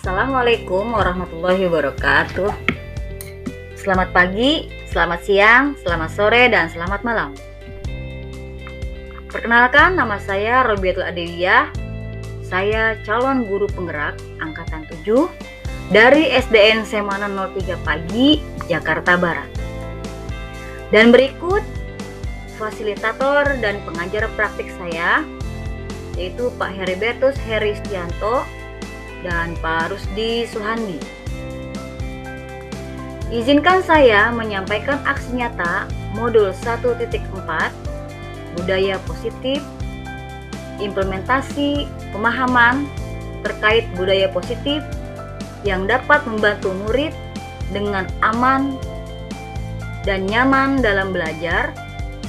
Assalamualaikum warahmatullahi wabarakatuh. Selamat pagi, selamat siang, selamat sore, dan selamat malam. Perkenalkan, nama saya Robiatul Adewiyah. Saya calon guru penggerak angkatan 7 dari SDN Semana 03 Pagi, Jakarta Barat. Dan berikut fasilitator dan pengajar praktik saya, yaitu Pak Heribertus Heristianto dan Pak Rusdi Suhandi. Izinkan saya menyampaikan aksi nyata modul 1.4 budaya positif, implementasi pemahaman terkait budaya positif yang dapat membantu murid dengan aman dan nyaman dalam belajar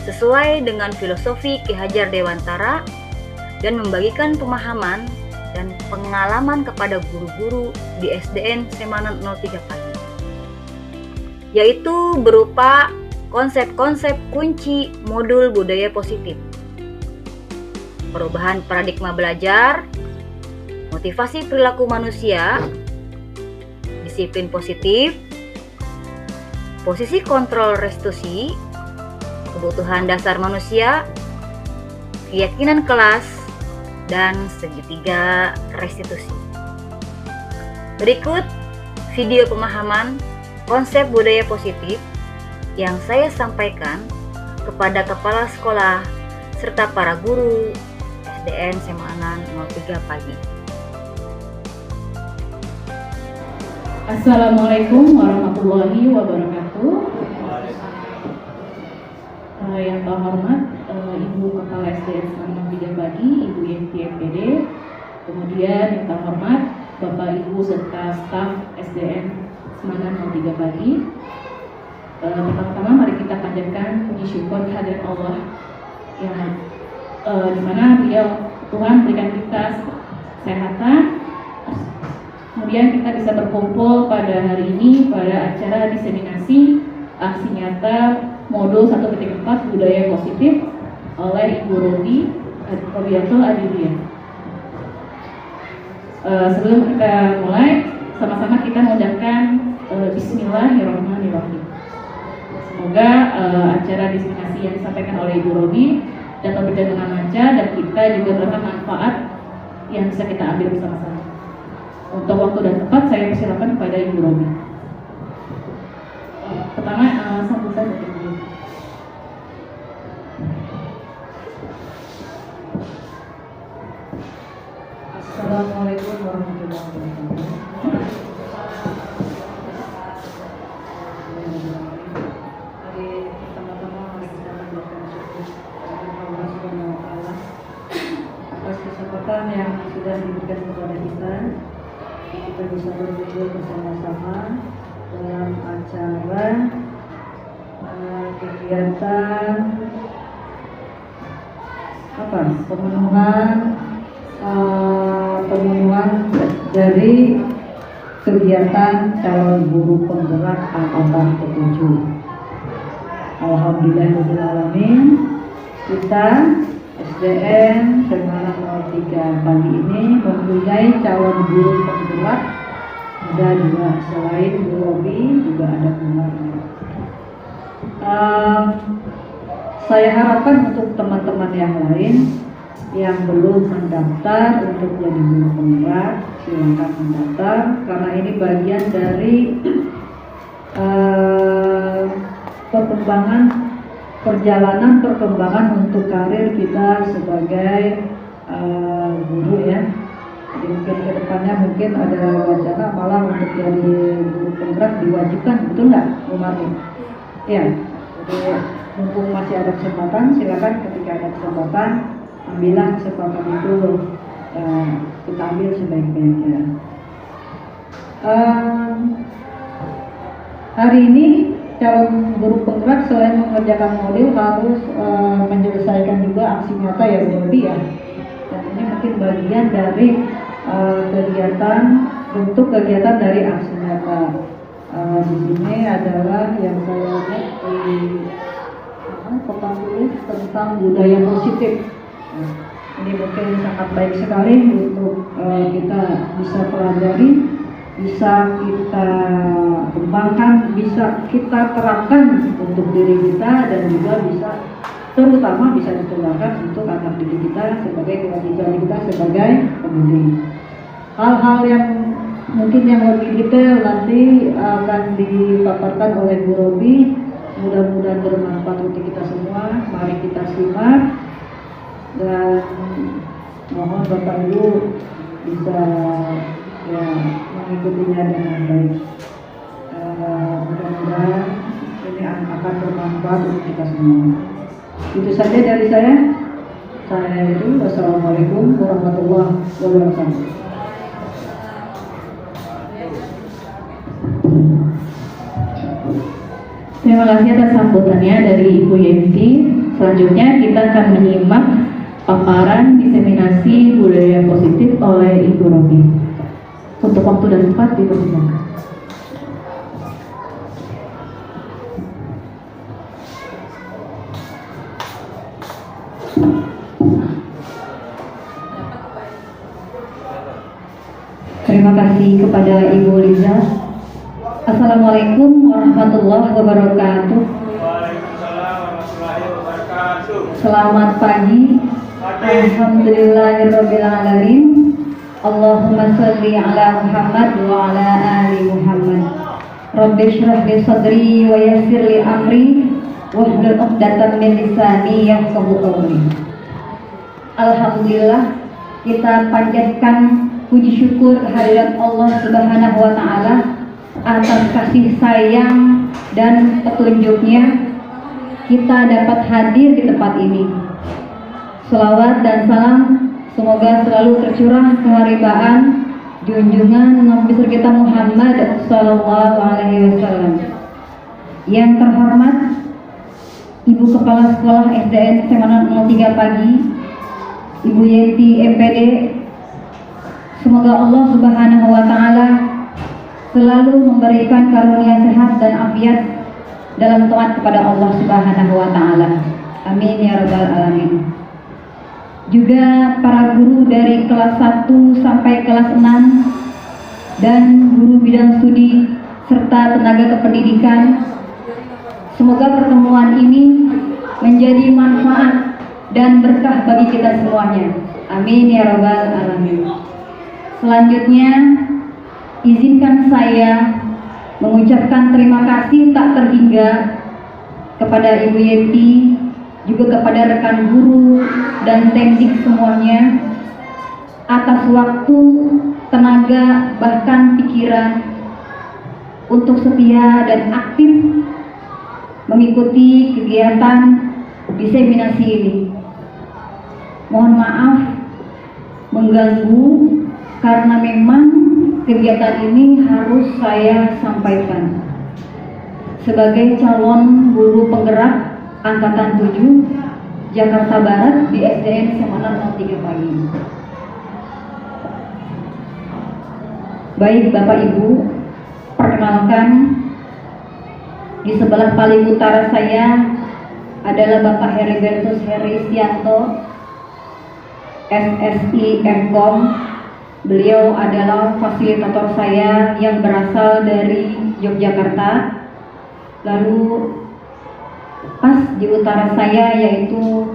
sesuai dengan filosofi Ki Hajar Dewantara dan membagikan pemahaman dan pengalaman kepada guru-guru di SDN Semana 03 Pagi, yaitu berupa konsep-konsep kunci modul budaya positif, perubahan paradigma belajar, motivasi perilaku manusia, disiplin positif, posisi kontrol restitusi, kebutuhan dasar manusia, keyakinan kelas, dan segitiga restitusi. Berikut video pemahaman konsep budaya positif yang saya sampaikan kepada kepala sekolah serta para guru SDN Semana 03 Pagi. Assalamualaikum warahmatullahi wabarakatuh. Yang terhormat Ibu Kepala SDN Semana 03 Pagi, Ibu Yenti MPD, kemudian yang terhormat Bapak Ibu serta staf SDN Semana 03 Pagi. Pertama-tama mari kita panjatkan puji syukur kehadirat Allah yang dimana Beliau Tuhan berikan kita kesehatan, kemudian kita bisa berkumpul pada hari ini pada acara diseminasi aksi nyata modul 1.4 budaya positif oleh Ibu Robiatul Adewiyah. Sebelum kita mulai, sama-sama kita mengucapkan Bismillahirrahmanirrahim. Semoga acara diseminasi yang disampaikan oleh Ibu Robi dapat berjalan dengan lancar dan kita juga mendapat manfaat yang bisa kita ambil bersama-sama. Untuk waktu dan tempat saya persilakan kepada Ibu Robi. Pertama, sambut saja Ibu. Assalamualaikum warahmatullahi wabarakatuh. Mari pertama-tama mari kita panjatkan syukur kepada Allah Subhanahu wa taala atas kesempatan yang sudah diberikan kepada kita bisa berkumpul bersama-sama dalam acara kegiatan pemenuhan dari kegiatan calon guru penggerak angkatan ke-7. Alhamdulillahirrahmanirrahim, kita SDN Semana 03 Pagi ini mempunyai calon guru penggerak. Ada juga selain Bu Robi juga ada Bumarni. Saya harapkan untuk teman-teman yang lain yang belum mendaftar untuk jadi guru penggerak, silakan mendaftar karena ini bagian dari perkembangan untuk karir kita sebagai guru ya. Jadi mungkin kedepannya mungkin ada wacana malah untuk jadi guru penggerak diwajibkan, betul nggak, Bu Marni? Iya. Jadi mumpung masih ada kesempatan, silakan ketika ada kesempatan ambillah kesempatan itu, kita ambil sebaik-baiknya. Hari ini calon guru penggerak selain mengerjakan modul harus menyelesaikan juga aksi nyata ya Bu Robi ya. Dan ini mungkin bagian dari bentuk kegiatan dari aksi nyata. Di sini adalah yang saya lihat di papan tulis tentang budaya positif. Ini mungkin sangat baik sekali untuk kita bisa pelajari bisa kita kembangkan, bisa kita terapkan untuk diri kita, dan juga bisa terutama bisa ditularkan untuk anak didik kita sebagai kewajiban kita sebagai pendidik. Hal-hal yang mungkin yang lebih detail nanti akan dipaparkan oleh Bu Robi. Mudah-mudahan bermanfaat untuk kita semua. Mari kita simak dan mohon Bapak Ibu bisa ya mengikutinya dengan baik. Mudah-mudahan ini akan bermanfaat untuk kita semua. Itu saja dari saya. Saya itu wassalamualaikum warahmatullahi wabarakatuh. Terima kasih atas sambutannya dari Ibu Yenti. Selanjutnya kita akan menyimak paparan diseminasi budaya positif oleh Ibu Robi. Untuk waktu dan tempat dipersilakan. Terima kasih kepada Ibu Liza. Assalamualaikum warahmatullahi wabarakatuh. Waalaikumsalam warahmatullahi wabarakatuh. Selamat pagi. Alhamdulillahirabbil alamin. Allahumma shalli ala Muhammad wa ala ali Muhammad. Rabbi shrah li sadri wa yassir li amri wahlul 'uqdatam min lisani yafqahu qawli. Alhamdulillah, kita panjatkan puji syukur kehadirat Allah Subhanahu wa taala atas kasih sayang dan petunjuknya kita dapat hadir di tempat ini. Selawat dan salam semoga selalu tercurah keharibaan junjungan Nabi besar kita Muhammad sallallahu alaihi wasallam. Yang terhormat Ibu Kepala Sekolah SDN Semanan 03 Pagi, Ibu Yenti MPD, semoga Allah Subhanahu wa taala selalu memberikan karunia sehat dan afiat dalam taat kepada Allah Subhanahu wa taala. Amin ya rabbal alamin. Juga para guru dari kelas 1 sampai kelas 6 dan guru bidang studi serta tenaga kependidikan, semoga pertemuan ini menjadi manfaat dan berkah bagi kita semuanya. Amin ya rabbal alamin. Selanjutnya, izinkan saya mengucapkan terima kasih tak terhingga kepada Ibu Yenti, juga kepada rekan guru dan teknik semuanya atas waktu, tenaga, bahkan pikiran untuk setia dan aktif mengikuti kegiatan diseminasi ini. Mohon maaf mengganggu karena memang kegiatan ini harus saya sampaikan sebagai calon guru penggerak Angkatan 7 Jakarta Barat di SDN Semanan 03 Pagi. Baik Bapak Ibu, perkenalkan, di sebelah paling utara saya adalah Bapak Heribertus Heristianto, SSI MKOM. Beliau adalah fasilitator saya yang berasal dari Yogyakarta. Lalu pas di utara saya yaitu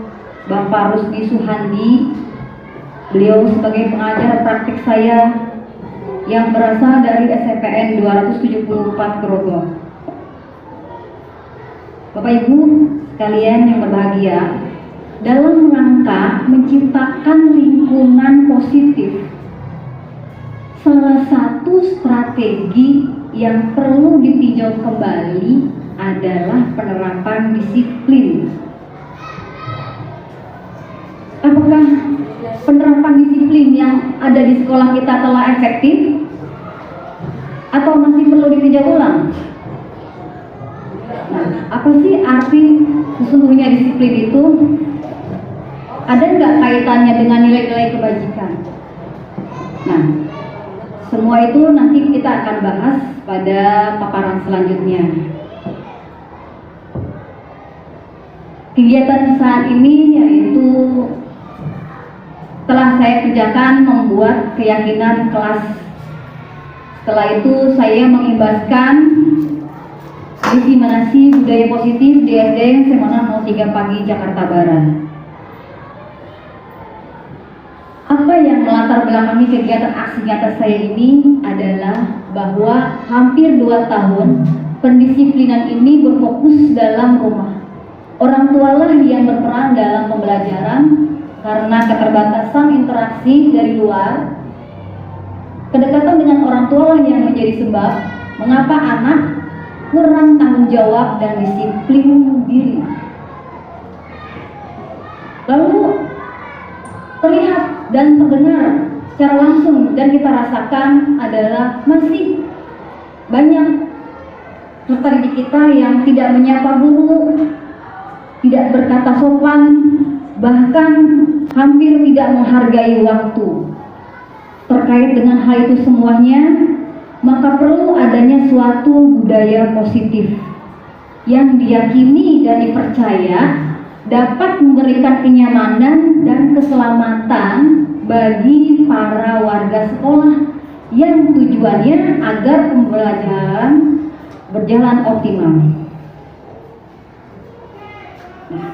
Bapak Rusdi Suhandi. Beliau sebagai pengajar praktik saya yang berasal dari SMPN 274 Grogol. Bapak Ibu sekalian yang berbahagia, dalam rangka menciptakan lingkungan positif, salah satu strategi yang perlu ditinjau kembali adalah penerapan disiplin. Apakah penerapan disiplin yang ada di sekolah kita telah efektif atau masih perlu ditinjau ulang? Nah, apa sih arti sesungguhnya disiplin itu? Ada nggak kaitannya dengan nilai-nilai kebajikan? Nah, semua itu nanti kita akan bahas pada paparan selanjutnya. Kegiatan saat ini yaitu telah saya kerjakan membuat keyakinan kelas Setelah itu saya mengimbaskan diseminasi budaya positif di SDN Semana 03 Pagi, Jakarta Barat. Apa yang melatar belakangi kegiatan aksi nyata saya ini adalah bahwa hampir 2 tahun pendisiplinan ini berfokus dalam rumah. Orang tualah yang berperan dalam pembelajaran karena keterbatasan interaksi dari luar. Kedekatan dengan orang tualah yang menjadi sebab mengapa anak kurang tanggung jawab dan disiplin diri. Lalu terlihat dan terdengar secara langsung dan kita rasakan adalah masih banyak peserta didik kita yang tidak menyapa guru, tidak berkata sopan, bahkan hampir tidak menghargai waktu. Terkait dengan hal itu semuanya, maka perlu adanya suatu budaya positif yang diyakini dan dipercaya dapat memberikan kenyamanan dan keselamatan bagi para warga sekolah yang tujuannya agar pembelajaran berjalan optimal. Nah,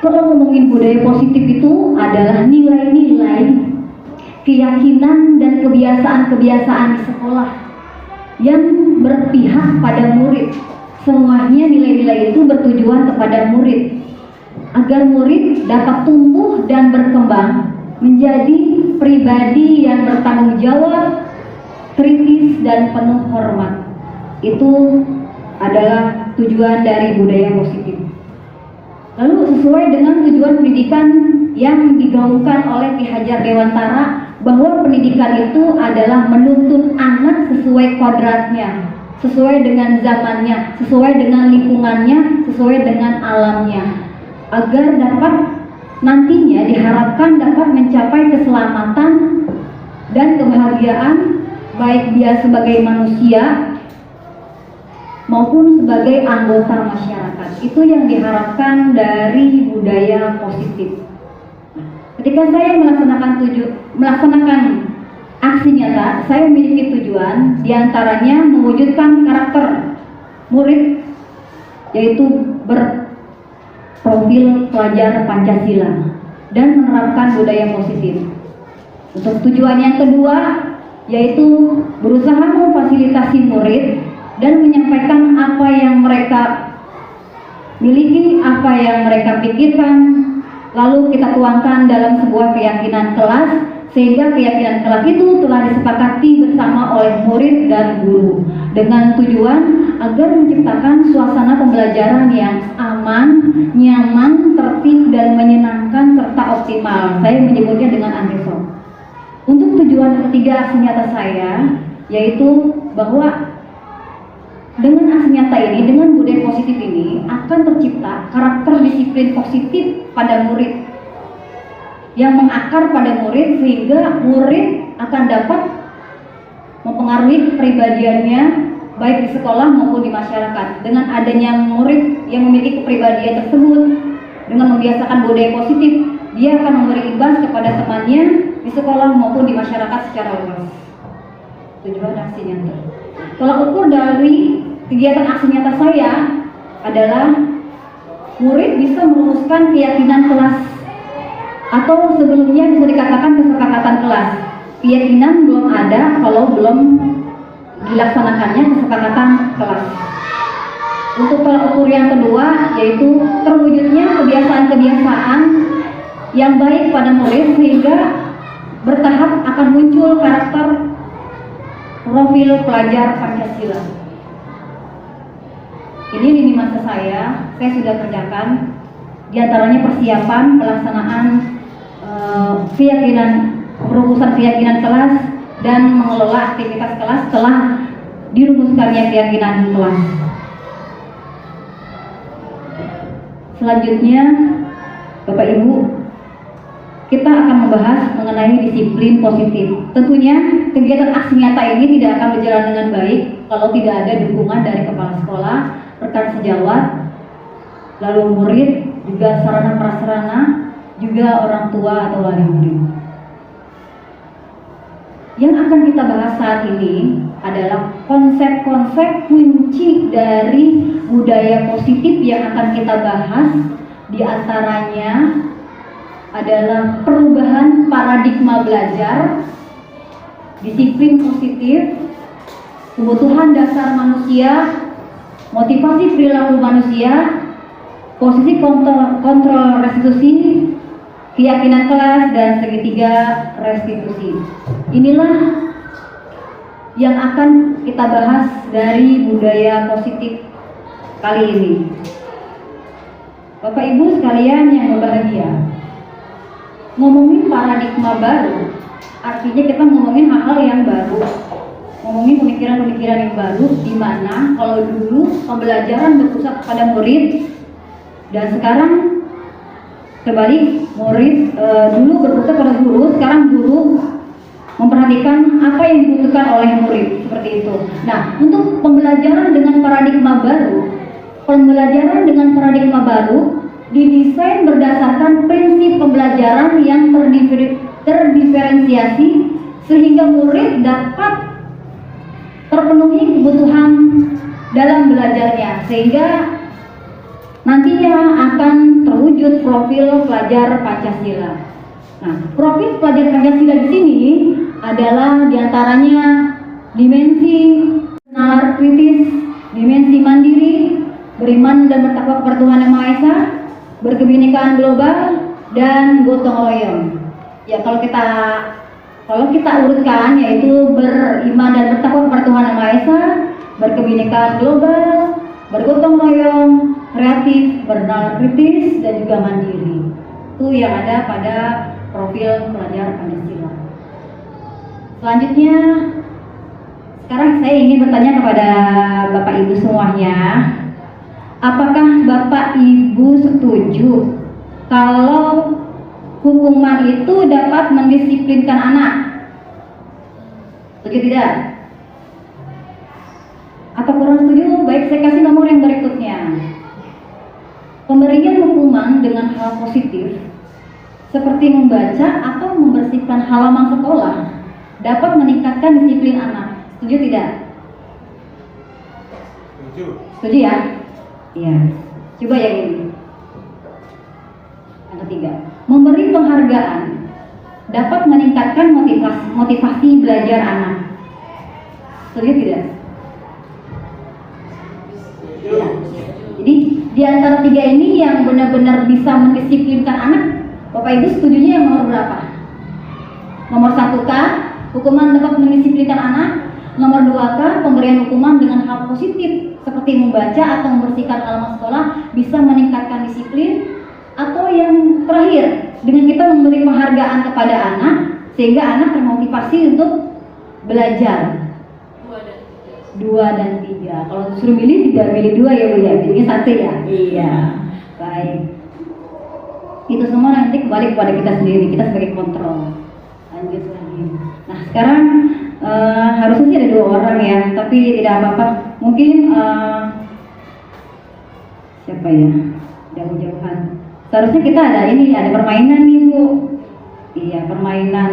kalau ngomongin budaya positif itu adalah nilai-nilai, keyakinan dan kebiasaan-kebiasaan di sekolah yang berpihak pada murid. Semuanya nilai-nilai itu bertujuan kepada murid, agar murid dapat tumbuh dan berkembang menjadi pribadi yang bertanggung jawab, kritis dan penuh hormat. Itu adalah tujuan dari budaya positif. Lalu sesuai dengan tujuan pendidikan yang digaungkan oleh Ki Hajar Dewantara, bahwa pendidikan itu adalah menuntun anak sesuai kodratnya, sesuai dengan zamannya, sesuai dengan lingkungannya, sesuai dengan alamnya, agar dapat nantinya diharapkan dapat mencapai keselamatan dan kebahagiaan baik dia sebagai manusia maupun sebagai anggota masyarakat. Itu yang diharapkan dari budaya positif. Ketika saya melaksanakan aksi nyata, saya memiliki tujuan, diantaranya mewujudkan karakter murid, yaitu berprofil pelajar Pancasila dan menerapkan budaya positif. Untuk tujuan yang kedua, yaitu berusaha memfasilitasi murid dan menyampaikan apa yang mereka miliki, apa yang mereka pikirkan, lalu kita tuangkan dalam sebuah keyakinan kelas, sehingga keyakinan kelas itu telah disepakati bersama oleh murid dan guru dengan tujuan agar menciptakan suasana pembelajaran yang aman, nyaman, tertib dan menyenangkan serta optimal. Saya menyebutnya dengan ANDESO. Untuk tujuan ketiga aksi nyata saya, yaitu bahwa dengan aksi nyata ini, dengan budaya positif ini akan tercipta karakter disiplin positif pada murid yang mengakar pada murid, sehingga murid akan dapat mempengaruhi kepribadiannya baik di sekolah maupun di masyarakat. Dengan adanya murid yang memiliki kepribadian tersebut, dengan membiasakan budaya positif, dia akan memberi imbas kepada temannya di sekolah maupun di masyarakat secara luas. Tujuan aksi nyata. Tolak ukur dari kegiatan aksi nyata saya adalah murid bisa merumuskan keyakinan kelas, atau sebelumnya bisa dikatakan kesepakatan kelas. Keyakinan belum ada kalau belum dilaksanakannya kesepakatan kelas. Untuk tolak ukur yang kedua, yaitu terwujudnya kebiasaan-kebiasaan yang baik pada murid, sehingga bertahap akan muncul karakter profil pelajar Pancasila. Ini lini masa saya sudah kerjakan, diantaranya persiapan pelaksanaan perumusan keyakinan kelas dan mengelola aktivitas kelas setelah dirumuskannya keyakinan kelas. Selanjutnya, Bapak Ibu, kita akan membahas mengenai disiplin positif. Tentunya kegiatan aksi nyata ini tidak akan berjalan dengan baik kalau tidak ada dukungan dari kepala sekolah, rekan sejawat, lalu murid, juga sarana prasarana, juga orang tua atau wali murid. Yang akan kita bahas saat ini konsep-konsep kunci dari budaya positif yang akan kita bahas. Di antaranya adalah perubahan paradigma belajar, disiplin positif, kebutuhan dasar manusia, motivasi perilaku manusia, posisi kontrol restitusi, keyakinan kelas, dan segitiga restitusi. Inilah yang akan kita bahas dari budaya positif kali ini. Bapak Ibu sekalian yang berbahagia, ngomongin paradigma baru, artinya kita ngomongin hal-hal yang baru, ngomongin pemikiran-pemikiran yang baru, di mana kalau dulu pembelajaran berpusat pada murid, dan sekarang kembali murid dulu berpusat pada guru, sekarang guru memperhatikan apa yang dibutuhkan oleh murid, seperti itu. Nah, untuk pembelajaran dengan paradigma baru didesain berdasarkan prinsip pembelajaran yang terdiferensiasi sehingga murid dapat terpenuhi kebutuhan dalam belajarnya, sehingga nantinya akan terwujud profil pelajar Pancasila. Nah, profil pelajar Pancasila di sini adalah diantaranya dimensi nalar kritis, dimensi mandiri, beriman dan bertakwa kepada Tuhan Yang Maha Esa, berkebinekaan global, dan gotong royong. Ya, kalau kita urutkan, yaitu beriman dan bertakwa kepada Tuhan Yang Maha Esa, berkebinekaan global, bergotong royong, kreatif, bernalar kritis, dan juga mandiri. Itu yang ada pada profil pelajar Pancasila. Selanjutnya, sekarang saya ingin bertanya kepada Bapak Ibu semuanya, apakah Bapak Ibu setuju kalau hukuman itu dapat mendisiplinkan anak? Setuju tidak? Atau kurang setuju? Baik, saya kasih nomor yang berikutnya. Pemberian hukuman dengan hal positif seperti membaca atau membersihkan halaman sekolah dapat meningkatkan disiplin anak. Setuju tidak? Setuju. Setuju ya? Iya. Coba yang ini. Yang ketiga, memberi penghargaan dapat meningkatkan motivasi belajar anak. Setuju tidak? Ya. Jadi di antara tiga ini yang benar-benar bisa mendisiplinkan anak, Bapak Ibu setujunya yang nomor berapa? Nomor 1 kah hukuman dapat mendisiplinkan anak? Nomor 2 kah pemberian hukuman dengan hal positif seperti membaca atau membersihkan halaman sekolah bisa meningkatkan disiplin? Atau yang terakhir, dengan kita memberi penghargaan kepada anak sehingga anak termotivasi untuk belajar? 2 dan 3. Kalau disuruh milih, tidak milih 2 ya Bu ya, pilihnya 1 ya. Iya. Baik. Itu semua nanti kembali kepada kita sendiri, kita sebagai kontrol. Lanjut lagi. Nah, sekarang harusnya sih ada 2 orang ya, tapi tidak apa-apa. Mungkin siapa ya? Jauh-jauhan. Seharusnya kita ada permainan nih Bu. Iya, permainan.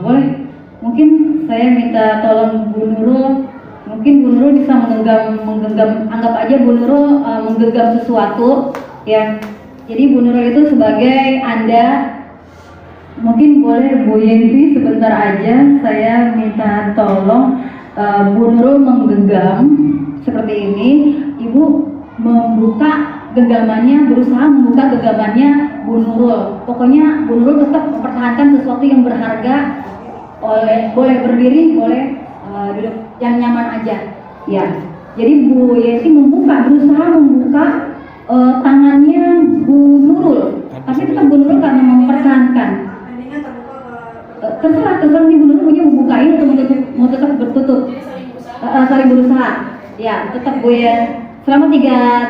Boleh? Mungkin saya minta tolong Bu Nurul. Mungkin Bu Nurul bisa menggenggam, anggap aja Bu Nurul menggenggam sesuatu ya. Jadi Bu Nurul itu sebagai Anda. Mungkin boleh Bu Yenti sebentar aja, saya minta tolong Bu Nurul menggenggam seperti ini. Ibu membuka genggamannya, berusaha membuka genggamannya Bu Nurul. Pokoknya Bu Nurul tetap mempertahankan sesuatu yang berharga. Boleh berdiri, boleh duduk yang nyaman aja. Ya. Jadi Bu Yenti berusaha membuka tangannya Bu Nurul. Tapi tetap Bu Nurul karena mempertahankan. Terserah nih Bu Nurul punya membukain atau mau tetap bertutup. Saling berusaha. Ya, tetap Bu ya. Selama 30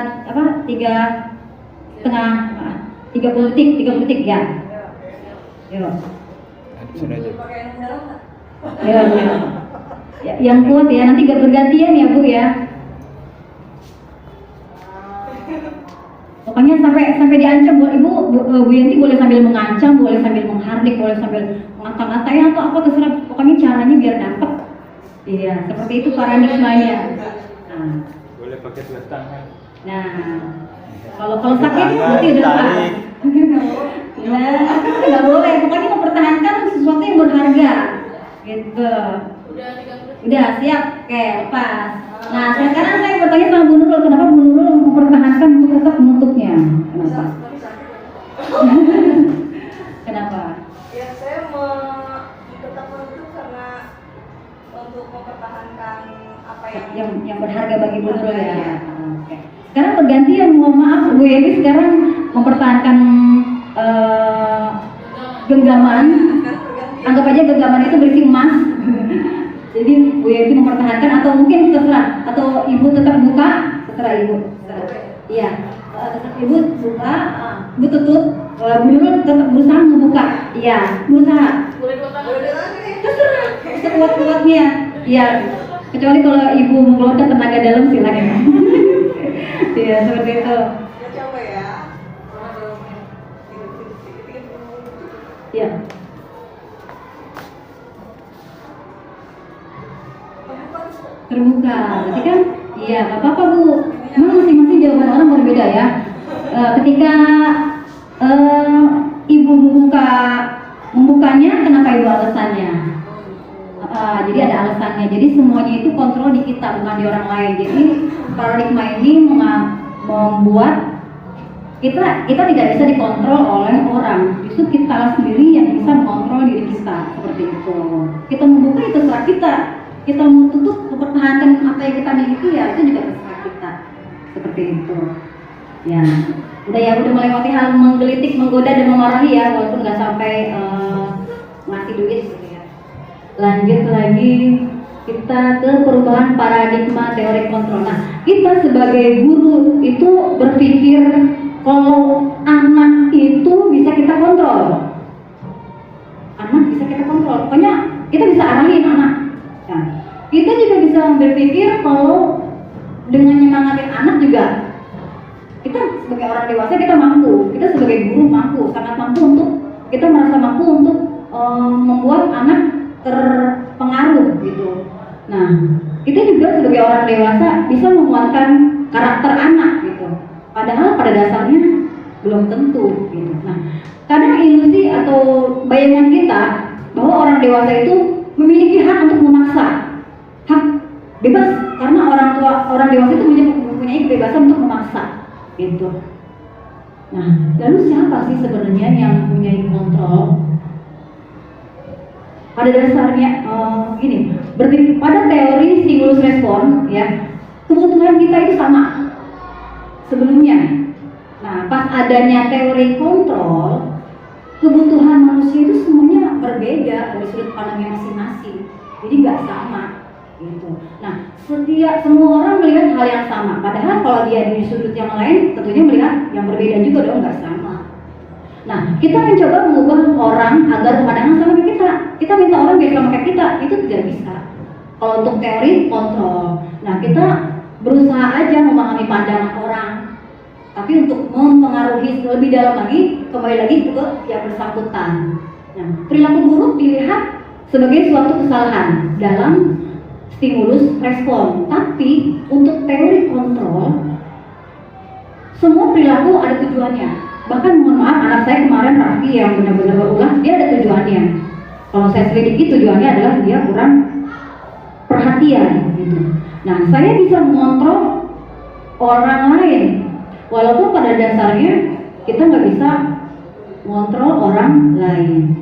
detik ya. Yo. Ya. Yang kuat ya, nanti gak bergantian ya Bu ya. Pokoknya sampai diancam Bu Yanti boleh sambil mengancam, boleh sambil menghardik, boleh sambil ngata-ngatain atau apa terserah. Pokoknya caranya biar dapat. Iya, seperti itu paradigmanya. Nah, Boleh pakai tulis tangan. nah, kalau sakit berarti udah Tarik. Nah, nggak boleh. Pokoknya mempertahankan sesuatu yang berharga, gitu. Udah siap, oke lepas. Nah, sekarang saya bertanya sama Bu Nurul, kenapa Bu Nurul mempertahankan untuk tetap menutupnya? Kenapa? Kenapa? Ya saya tetap menutup karena untuk mempertahankan apa Yang berharga bagi Bu Nurul ya. Oke. Sekarang bergantian, mohon maaf Bu Yenti sekarang mempertahankan genggaman. Anggap aja genggaman itu berisi emas. Jadi Bu Yenti mempertahankan atau mungkin terserah, atau Ibu tetap buka, terserah Ibu. Iya, tetap Ibu buka, Ibu tutup. Bu Nurul tetap berusaha membuka. Iya, berusaha. Terserah, sekuat-kuatnya. Iya, kecuali kalau Ibu mengeluarkan tenaga dalam silakan. Iya, seperti itu. Ya coba ya. Iya. Terbuka, berarti kan? Iya, nggak apa-apa Bu. Memang masing-masing jawaban orang berbeda ya. Ketika Ibu membukanya, kenapa Ibu alasannya? Jadi ada alasannya. Jadi semuanya itu kontrol di kita, bukan di orang lain. Jadi paradigma ini membuat kita tidak bisa dikontrol oleh orang. Justru kita sendiri yang bisa mengontrol diri kita, seperti itu. Kita membuka itu terserah kita. Kita mau tutup, mempertahankan apa yang kita miliki ya itu juga terserah kita, seperti itu. Ya, udah melewati hal menggelitik, menggoda dan memarahi ya, walaupun nggak sampai ngasih duit gitu ya. Lanjut lagi kita ke perubahan paradigma teori kontrol. Nah, kita sebagai guru itu berpikir kalau anak itu bisa kita kontrol. Anak bisa kita kontrol. Pokoknya kita bisa arahin anak. Nah, kita juga bisa berpikir kalau dengan nyemangatin anak juga kita sebagai orang dewasa kita mampu. Kita sebagai guru mampu, sangat mampu untuk kita merasa mampu untuk membuat anak terpengaruh gitu. Nah, kita juga sebagai orang dewasa bisa menguatkan karakter anak gitu. Padahal pada dasarnya belum tentu gitu. Nah, kadang ilusi atau bayangan kita bahwa orang dewasa itu memiliki hak untuk memaksa, hak bebas, karena orang dewasa itu mempunyai kebebasan untuk memaksa gitu. Nah, lalu siapa sih sebenarnya yang mempunyai kontrol? Pada dasarnya gini, berpikir pada teori stimulus respon ya, kebutuhan kita itu sama sebelumnya. Nah, pas adanya teori kontrol, kebutuhan manusia itu semuanya berbeda dari sudut pandangnya masing-masing, jadi nggak sama gitu. Nah, semua orang melihat hal yang sama, padahal kalau dia di sudut yang lain tentunya melihat yang berbeda juga dong, nggak sama. Nah, kita mencoba mengubah orang agar pemandangan sama kayak kita. Kita minta orang biar sama kayak kita, itu tidak bisa. Kalau untuk teori kontrol, nah kita berusaha aja memahami pandangan orang. Tapi untuk mempengaruhi lebih dalam lagi, kembali lagi ke yang bersangkutan. Nah, perilaku buruk dilihat sebagai suatu kesalahan dalam stimulus respon. Tapi untuk teori kontrol, semua perilaku ada tujuannya. Bahkan mohon maaf, anak saya kemarin Raffi yang benar-benar berulah, dia ada tujuannya. Kalau saya selidiki tujuannya adalah dia kurang perhatian gitu. Nah, saya bisa mengontrol orang lain, walaupun pada dasarnya kita nggak bisa mengontrol orang lain.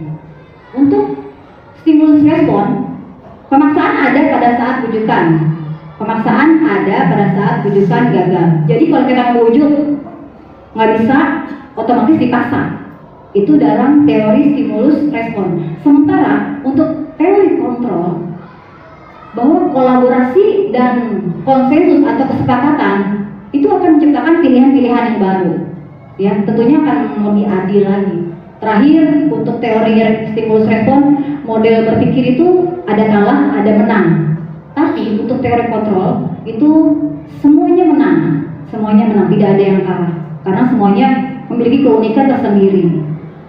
Untuk stimulus respon, pemaksaan ada pada saat bujukan. Pemaksaan ada pada saat bujukan gagal. Jadi kalau kita membujuk nggak bisa, otomatis dipaksa. Itu dalam teori stimulus respon. Sementara untuk teori kontrol, bahwa kolaborasi dan konsensus atau kesepakatan itu akan menciptakan pilihan-pilihan yang baru. Ya, tentunya akan lebih adil lagi. Terakhir, untuk teori stimulus respon, model berpikir itu ada kalah, ada menang. Tapi untuk teori kontrol itu semuanya menang, tidak ada yang kalah, karena semuanya memiliki keunikan tersendiri.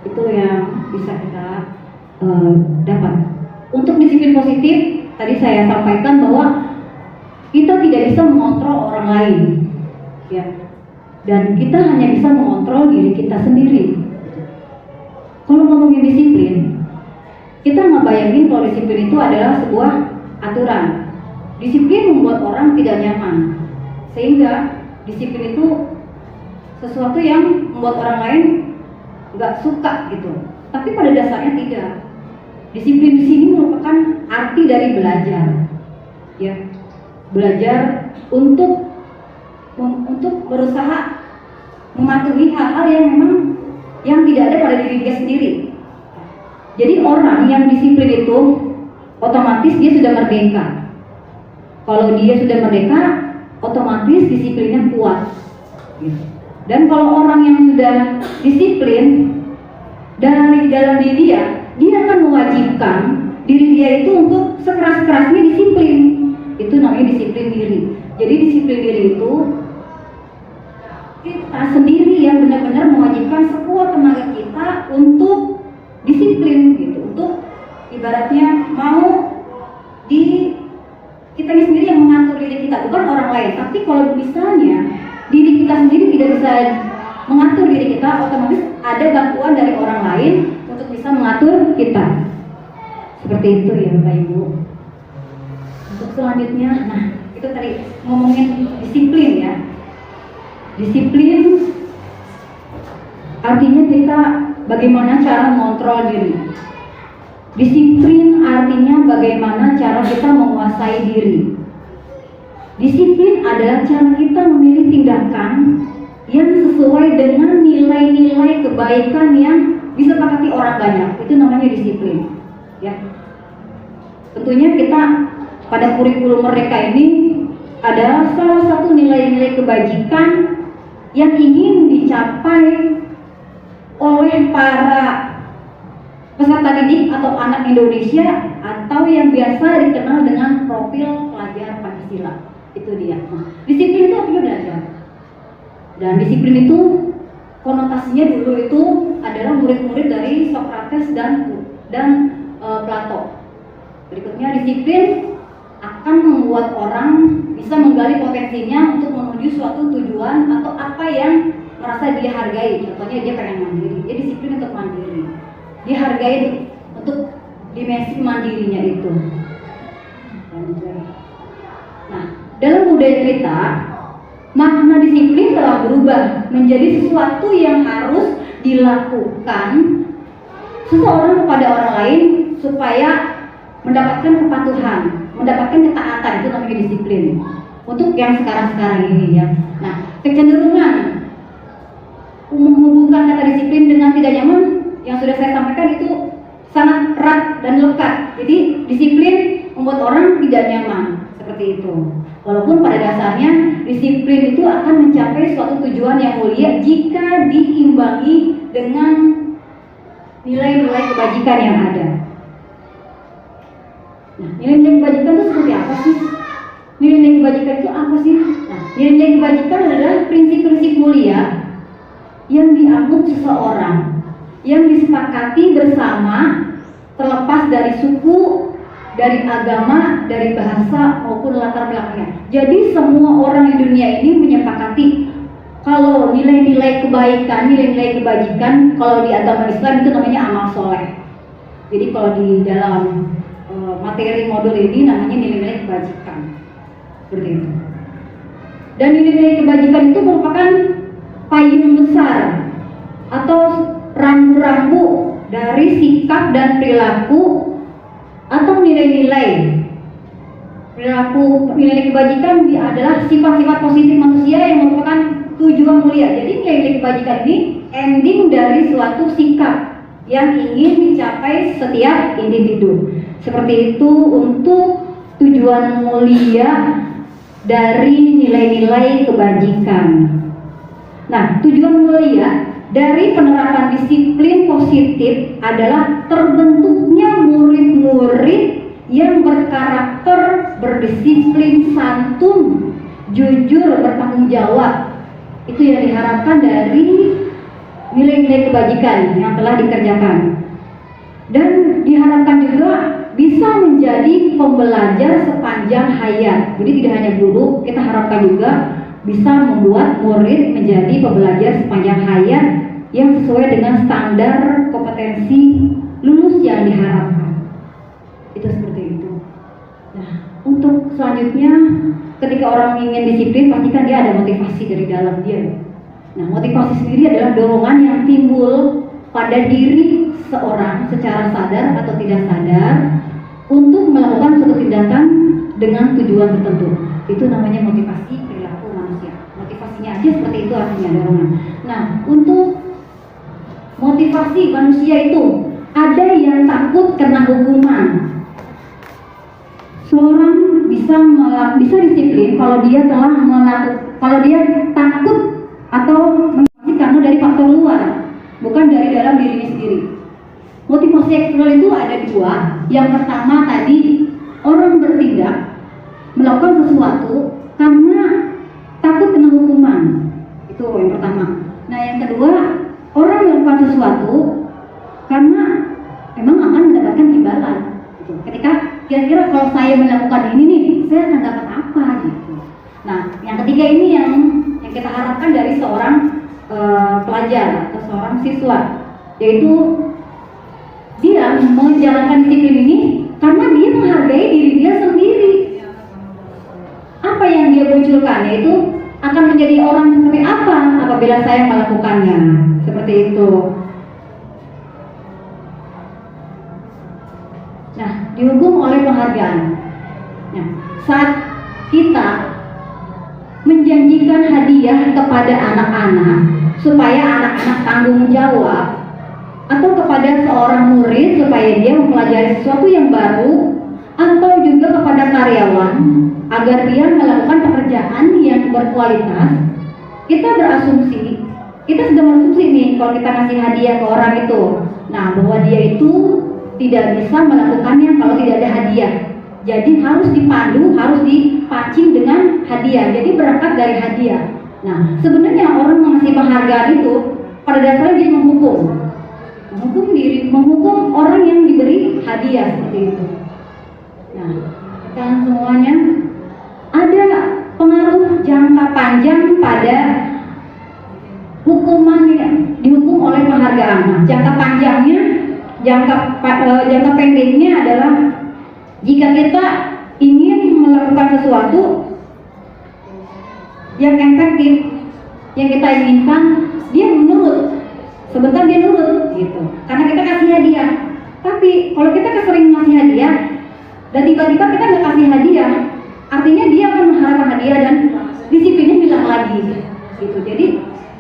Itu yang bisa kita dapat. Untuk disiplin positif, tadi saya sampaikan bahwa kita tidak bisa mengontrol orang lain, ya, dan kita hanya bisa mengontrol diri kita sendiri. Kalau ngomongin disiplin, kita ngebayangin kalau disiplin itu adalah sebuah aturan. Disiplin membuat orang tidak nyaman, sehingga disiplin itu sesuatu yang membuat orang lain nggak suka gitu. Tapi pada dasarnya tidak. Disiplin di sini merupakan arti dari belajar, ya, belajar untuk berusaha mematuhi hal-hal yang memang yang tidak ada pada diri dia sendiri. Jadi orang yang disiplin itu otomatis dia sudah merdeka. Kalau dia sudah merdeka, otomatis disiplinnya kuat. Dan kalau orang yang sudah disiplin dari dalam diri dia akan mewajibkan diri dia itu untuk sekeras-kerasnya disiplin. Itu namanya disiplin diri. Jadi disiplin diri itu kita sendiri yang benar-benar mewajibkan sekuat tenaga kita untuk disiplin gitu, untuk ibaratnya mau kita sendiri yang mengatur diri kita, bukan orang lain. Tapi kalau misalnya diri kita sendiri tidak bisa mengatur diri kita, otomatis ada bantuan dari orang lain untuk bisa mengatur kita. Seperti itu ya Bapak Ibu. Untuk selanjutnya, nah itu tadi ngomongin disiplin ya. Disiplin artinya kita bagaimana cara mengontrol diri. Disiplin artinya bagaimana cara kita menguasai diri. Disiplin adalah cara kita memilih tindakan yang sesuai dengan nilai-nilai kebaikan yang disepakati orang banyak. Itu namanya disiplin. Ya. Tentunya kita pada kurikulum Merdeka ini adalah salah satu nilai-nilai kebajikan yang ingin dicapai oleh para peserta didik atau anak Indonesia atau yang biasa dikenal dengan profil pelajar Pancasila. Itu dia. Nah, disiplin itu artinya belajar. Dan disiplin itu konotasinya dulu itu adalah murid-murid dari Socrates dan Plato. Berikutnya disiplin akan membuat orang bisa menggali potensinya untuk menuju suatu tujuan atau apa yang merasa dia hargai. Contohnya dia pengen mandiri, dia disiplin untuk mandiri. Dia hargai untuk dimensi mandirinya itu. Nah, dalam budaya kita, makna disiplin telah berubah menjadi sesuatu yang harus dilakukan seseorang kepada orang lain supaya mendapatkan kepatuhan, mendapatkan ketaatan. Itu namanya disiplin. Untuk yang sekarang-sekarang ini ya. Nah, kecenderungan menghubungkan kata disiplin dengan tidak nyaman yang sudah saya sampaikan itu sangat erat dan lekat. Jadi disiplin membuat orang tidak nyaman, seperti itu. Walaupun pada dasarnya disiplin itu akan mencapai suatu tujuan yang mulia jika diimbangi dengan nilai-nilai kebajikan yang ada. Nah, nilai-nilai kebajikan itu seperti apa sih? Nilai-nilai kebajikan itu apa sih? Nah, nilai-nilai kebajikan adalah prinsip-prinsip mulia yang dianut seseorang, yang disepakati bersama, terlepas dari suku, dari agama, dari bahasa maupun latar belakangnya. Jadi semua orang di dunia ini menyepakati kalau nilai-nilai kebaikan, nilai-nilai kebajikan, kalau di agama Islam itu namanya amal soleh. Jadi kalau di dalam materi modul ini namanya nilai-nilai kebajikan, seperti itu. Dan nilai-nilai kebajikan itu merupakan payung besar atau rambu-rambu dari sikap dan perilaku atau nilai-nilai perilaku. Nilai kebajikan adalah sifat-sifat positif manusia yang merupakan tujuan mulia. Jadi nilai kebajikan ini ending dari suatu sikap yang ingin dicapai setiap individu. Seperti itu untuk tujuan mulia dari nilai-nilai kebajikan. Nah, tujuan mulia dari penerapan disiplin positif adalah terbentuknya murid-murid yang berkarakter, berdisiplin, santun, jujur, bertanggung jawab. Itu yang diharapkan dari nilai-nilai kebajikan yang telah dikerjakan. Dan diharapkan juga bisa menjadi pembelajar sepanjang hayat. Jadi tidak hanya guru, kita harapkan juga bisa membuat murid menjadi pembelajar sepanjang hayat yang sesuai dengan standar kompetensi lulus yang diharapkan. Itu seperti itu. Nah, untuk selanjutnya, ketika orang ingin disiplin, pastikan dia ada motivasi dari dalam dia. Nah, motivasi sendiri adalah dorongan yang timbul pada diri seorang secara sadar atau tidak sadar untuk melakukan suatu tindakan dengan tujuan tertentu. Itu namanya motivasi perilaku manusia. Motivasinya aja seperti itu artinya dorongan. Nah, untuk motivasi manusia itu ada yang takut kena hukuman. Seorang bisa disiplin kalau dia kalau dia takut atau karena dari faktor luar, bukan dari dalam dirinya sendiri. Motivasi eksternal itu ada dua. Yang pertama tadi, orang bertindak melakukan sesuatu karena takut kena hukuman. Itu yang pertama. Nah, yang kedua, orang melakukan sesuatu karena memang akan mendapatkan imbalan. Ketika kira-kira kalau saya melakukan ini nih, saya akan dapat apa gitu. Nah, yang ketiga ini yang kita harapkan dari seorang pelajar atau seorang siswa, yaitu dia menjalankan disiplin ini karena dia menghargai diri dia sendiri. Apa yang dia munculkan yaitu akan menjadi orang seperti apa apabila saya melakukannya, seperti itu. Nah, dihukum oleh penghargaan. Nah, saat kita menjanjikan hadiah kepada anak-anak supaya anak-anak tanggung jawab, atau kepada seorang murid supaya dia mempelajari sesuatu yang baru, atau juga kepada karyawan agar dia melakukan pekerjaan yang berkualitas, kita sudah berasumsi nih kalau kita ngasih hadiah ke orang itu, nah bahwa dia itu tidak bisa melakukannya kalau tidak ada hadiah. Jadi harus dipandu, harus dipancing dengan hadiah. Jadi berangkat dari hadiah. Nah, sebenarnya orang mengasih penghargaan itu pada dasarnya dia menghukum orang yang diberi hadiah seperti itu. Nah, kalian semuanya ada pengaruh jangka panjang pada hukuman yang dihukum oleh penghargaan. Nah, jangka panjangnya, jangka pendeknya adalah jika kita ingin melakukan sesuatu yang efektif, yang kita inginkan, dia menurut. Sebentar dia nurut gitu, karena kita kasih hadiah. Tapi kalau kita kesering ngasih hadiah dan tiba-tiba kita nggak kasih hadiah, artinya dia akan mengharapkan hadiah dan disiplinnya hilang lagi gitu. Jadi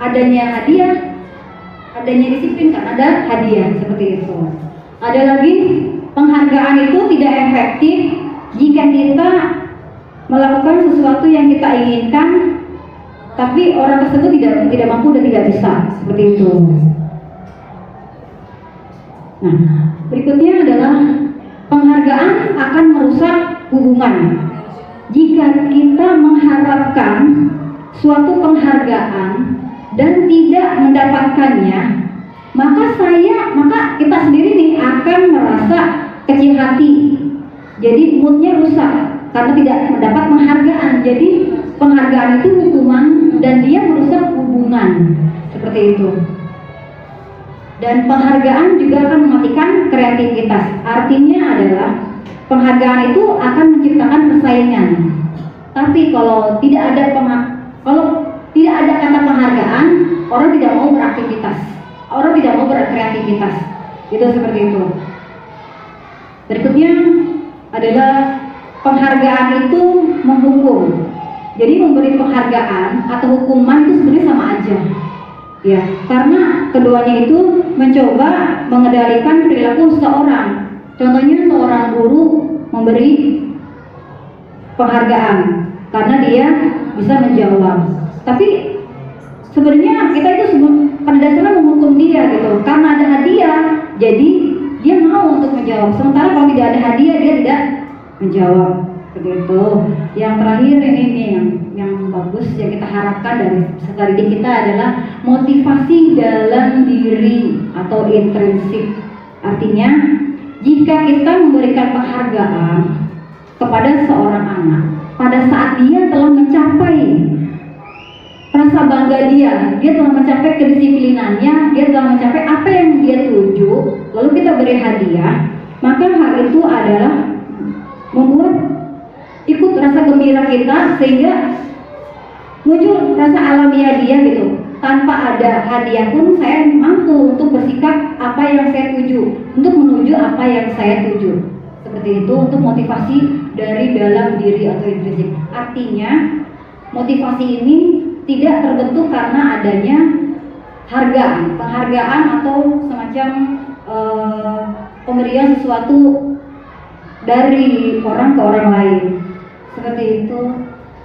adanya disiplin karena ada hadiah, seperti itu. Ada lagi, penghargaan itu tidak efektif jika kita melakukan sesuatu yang kita inginkan tapi orang tersebut tidak mampu dan tidak bisa, seperti itu. Nah, berikutnya adalah penghargaan akan merusak hubungan. Jika kita mengharapkan suatu penghargaan dan tidak mendapatkannya, maka kita sendiri nih akan merasa kecil hati. Jadi moodnya rusak karena tidak mendapat penghargaan. Jadi penghargaan itu hukuman dan dia merusak hubungan, seperti itu. Dan penghargaan juga akan mematikan kreativitas. Artinya adalah penghargaan itu akan menciptakan persaingan. Tapi kalau tidak ada kata penghargaan, orang tidak mau beraktivitas, orang tidak mau berkreativitas. Itu seperti itu. Berikutnya adalah penghargaan itu menghukum. Jadi memberi penghargaan atau hukuman itu sebenarnya sama aja. Ya, karena keduanya itu mencoba mengendalikan perilaku seseorang. Contohnya seorang guru memberi penghargaan karena dia bisa menjawab. Tapi sebenarnya kita itu pada dasarnya menghukum dia gitu. Karena ada hadiah, jadi dia mau untuk menjawab. Sementara kalau tidak ada hadiah, dia tidak menjawab. Begitu. Yang terakhir ini nih yang bagus yang kita harapkan dari diri kita adalah motivasi dalam diri atau intrinsik. Artinya jika kita memberikan penghargaan kepada seorang anak pada saat dia telah mencapai rasa bangga dia telah mencapai kedisiplinannya, dia telah mencapai apa yang dia tuju, lalu kita beri hadiah, maka hal itu adalah membuat ikut rasa gembira kita sehingga muncul rasa alamiah dia gitu. Tanpa ada hadiah pun saya mampu untuk bersikap apa yang saya tuju, untuk menuju apa yang saya tuju. Seperti itu untuk motivasi dari dalam diri atau intrinsik. Artinya motivasi ini tidak terbentuk karena adanya penghargaan atau semacam pemberian sesuatu dari orang ke orang lain. Seperti itu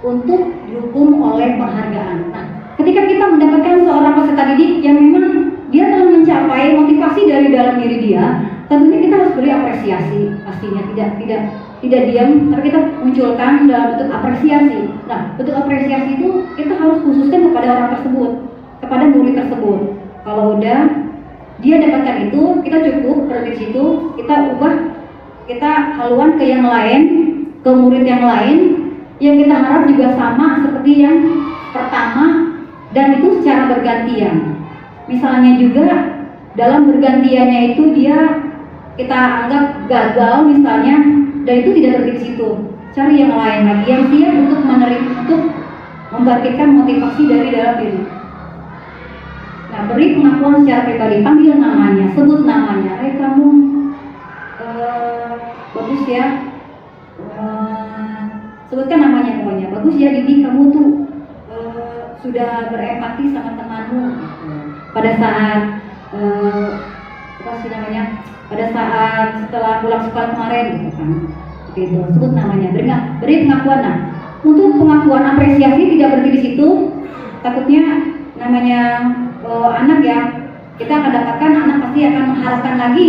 untuk didukung oleh penghargaan. Nah, ketika kita mendapatkan seorang peserta didik yang memang dia telah mencapai motivasi dari dalam diri dia, tentunya kita harus beri apresiasi, pastinya tidak diam, tapi kita munculkan dalam bentuk apresiasi. Nah, bentuk apresiasi itu kita harus khususkan kepada orang tersebut, kepada murid tersebut. Kalau udah dia dapatkan itu, kita cukup berhenti situ, kita ubah, kita haluan ke yang lain, ke murid yang lain, yang kita harap juga sama seperti yang pertama, dan itu secara bergantian. Misalnya juga dalam bergantiannya itu kita anggap gagal misalnya, dan itu tidak berhenti di situ. Cari yang lain lagi yang siap untuk membangkitkan motivasi dari dalam diri. Nah, beri pengakuan secara pribadi, panggil namanya, sebut namanya. Kamu bagus ya. Sebutkan namanya pokoknya. Bagus ya Didi, kamu tuh sudah berempati sama temanmu pada saat pada saat setelah pulang sekolah kemarin gitu kan. Gitu. Sebut namanya, beri pengakuan. Nah, untuk pengakuan apresiasi tidak berhenti di situ. Takutnya namanya anak ya, kita akan dapatkan anak pasti akan mengharapkan lagi,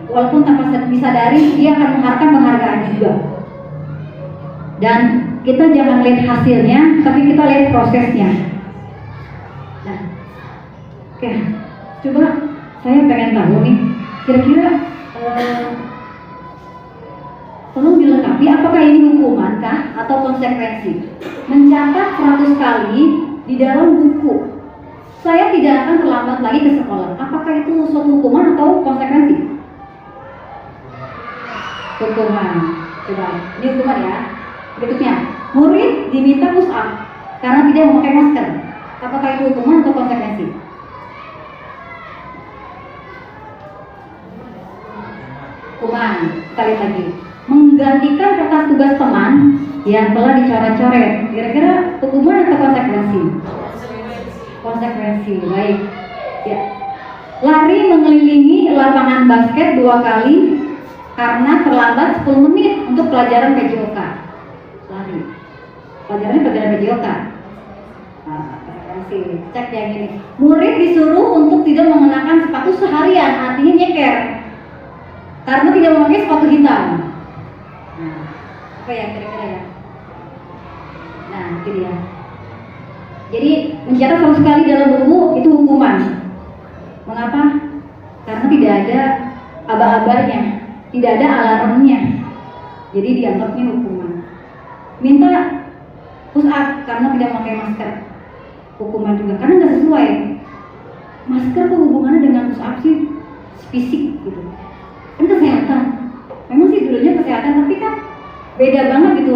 walaupun tanpa disadari dia akan mengharapkan penghargaan juga. Dan kita jangan lihat hasilnya, tapi kita lihat prosesnya. Nah, oke, coba saya pengen tahu nih, kira-kira tolong dilengkapi, apakah ini hukuman kah atau konsekuensi? Mencatat 100 kali di dalam buku, saya tidak akan terlambat lagi ke sekolah. Apakah itu suatu hukuman atau konsekuensi? Hukuman. Coba, ini hukuman ya. Berikutnya, murid diminta push up karena tidak memakai masker. Apakah itu hukuman atau konsekuensi? Hukuman. Kita lihat lagi. Menggantikan kertas tugas teman yang telah dicoret-coret. Kira-kira hukuman atau konsekuensi? Konsekuensi. Baik. Ya. Lari mengelilingi lapangan basket 2 kali karena terlambat 10 menit untuk pelajaran PJOK. Lari. Pelajaran PJOK. Cek yang ini. Murid disuruh untuk tidak mengenakan sepatu seharian, artinya nyeker, karena tidak memakai sepatu hitam. Nah, apa ya kira-kira ya? Nah, itu dia. Jadi mencatat 100 kali dalam buku itu hukuman. Mengapa? Karena tidak ada aba-abanya, tidak ada alarmnya. Jadi dianggapnya hukuman. Minta push up karena tidak memakai masker. Hukuman juga karena nggak sesuai. Masker tuh hubungannya dengan push up sih fisik gitu. Kan kesehatan. Memang sih dulunya kesehatan, tapi kan beda banget gitu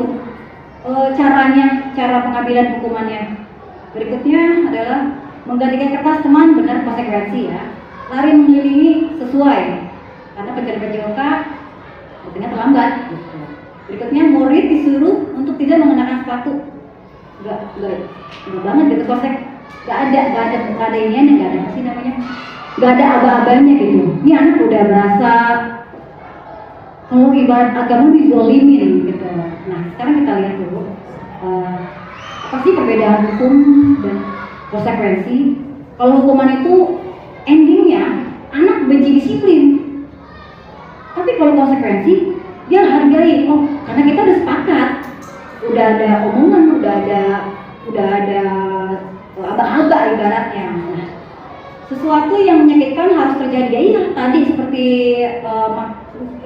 cara pengambilan hukumannya. Berikutnya adalah menggantikan kertas teman, benar konsekuensi ya. Lari mengelilingi sesuai karena pelajaran PJOK artinya terlambat. Gitu. Berikutnya murid disuruh untuk tidak mengenakan sepatu. Enggak banget gitu konsep. Enggak ada iniannya, enggak ada apa sih namanya? Enggak ada aba-abanya gitu. Ini anak udah berasa kalau ibarat agama dizolimin gitu. Nah, sekarang kita lihat dulu apa sih perbedaan hukum dan konsekuensi. Kalau hukuman itu endingnya anak benci disiplin. Tapi kalau konsekuensi dia hargai, karena kita udah sepakat, udah ada omongan, udah ada aba-aba ibaratnya. Nah, sesuatu yang menyakitkan harus terjadi. Iya, tadi seperti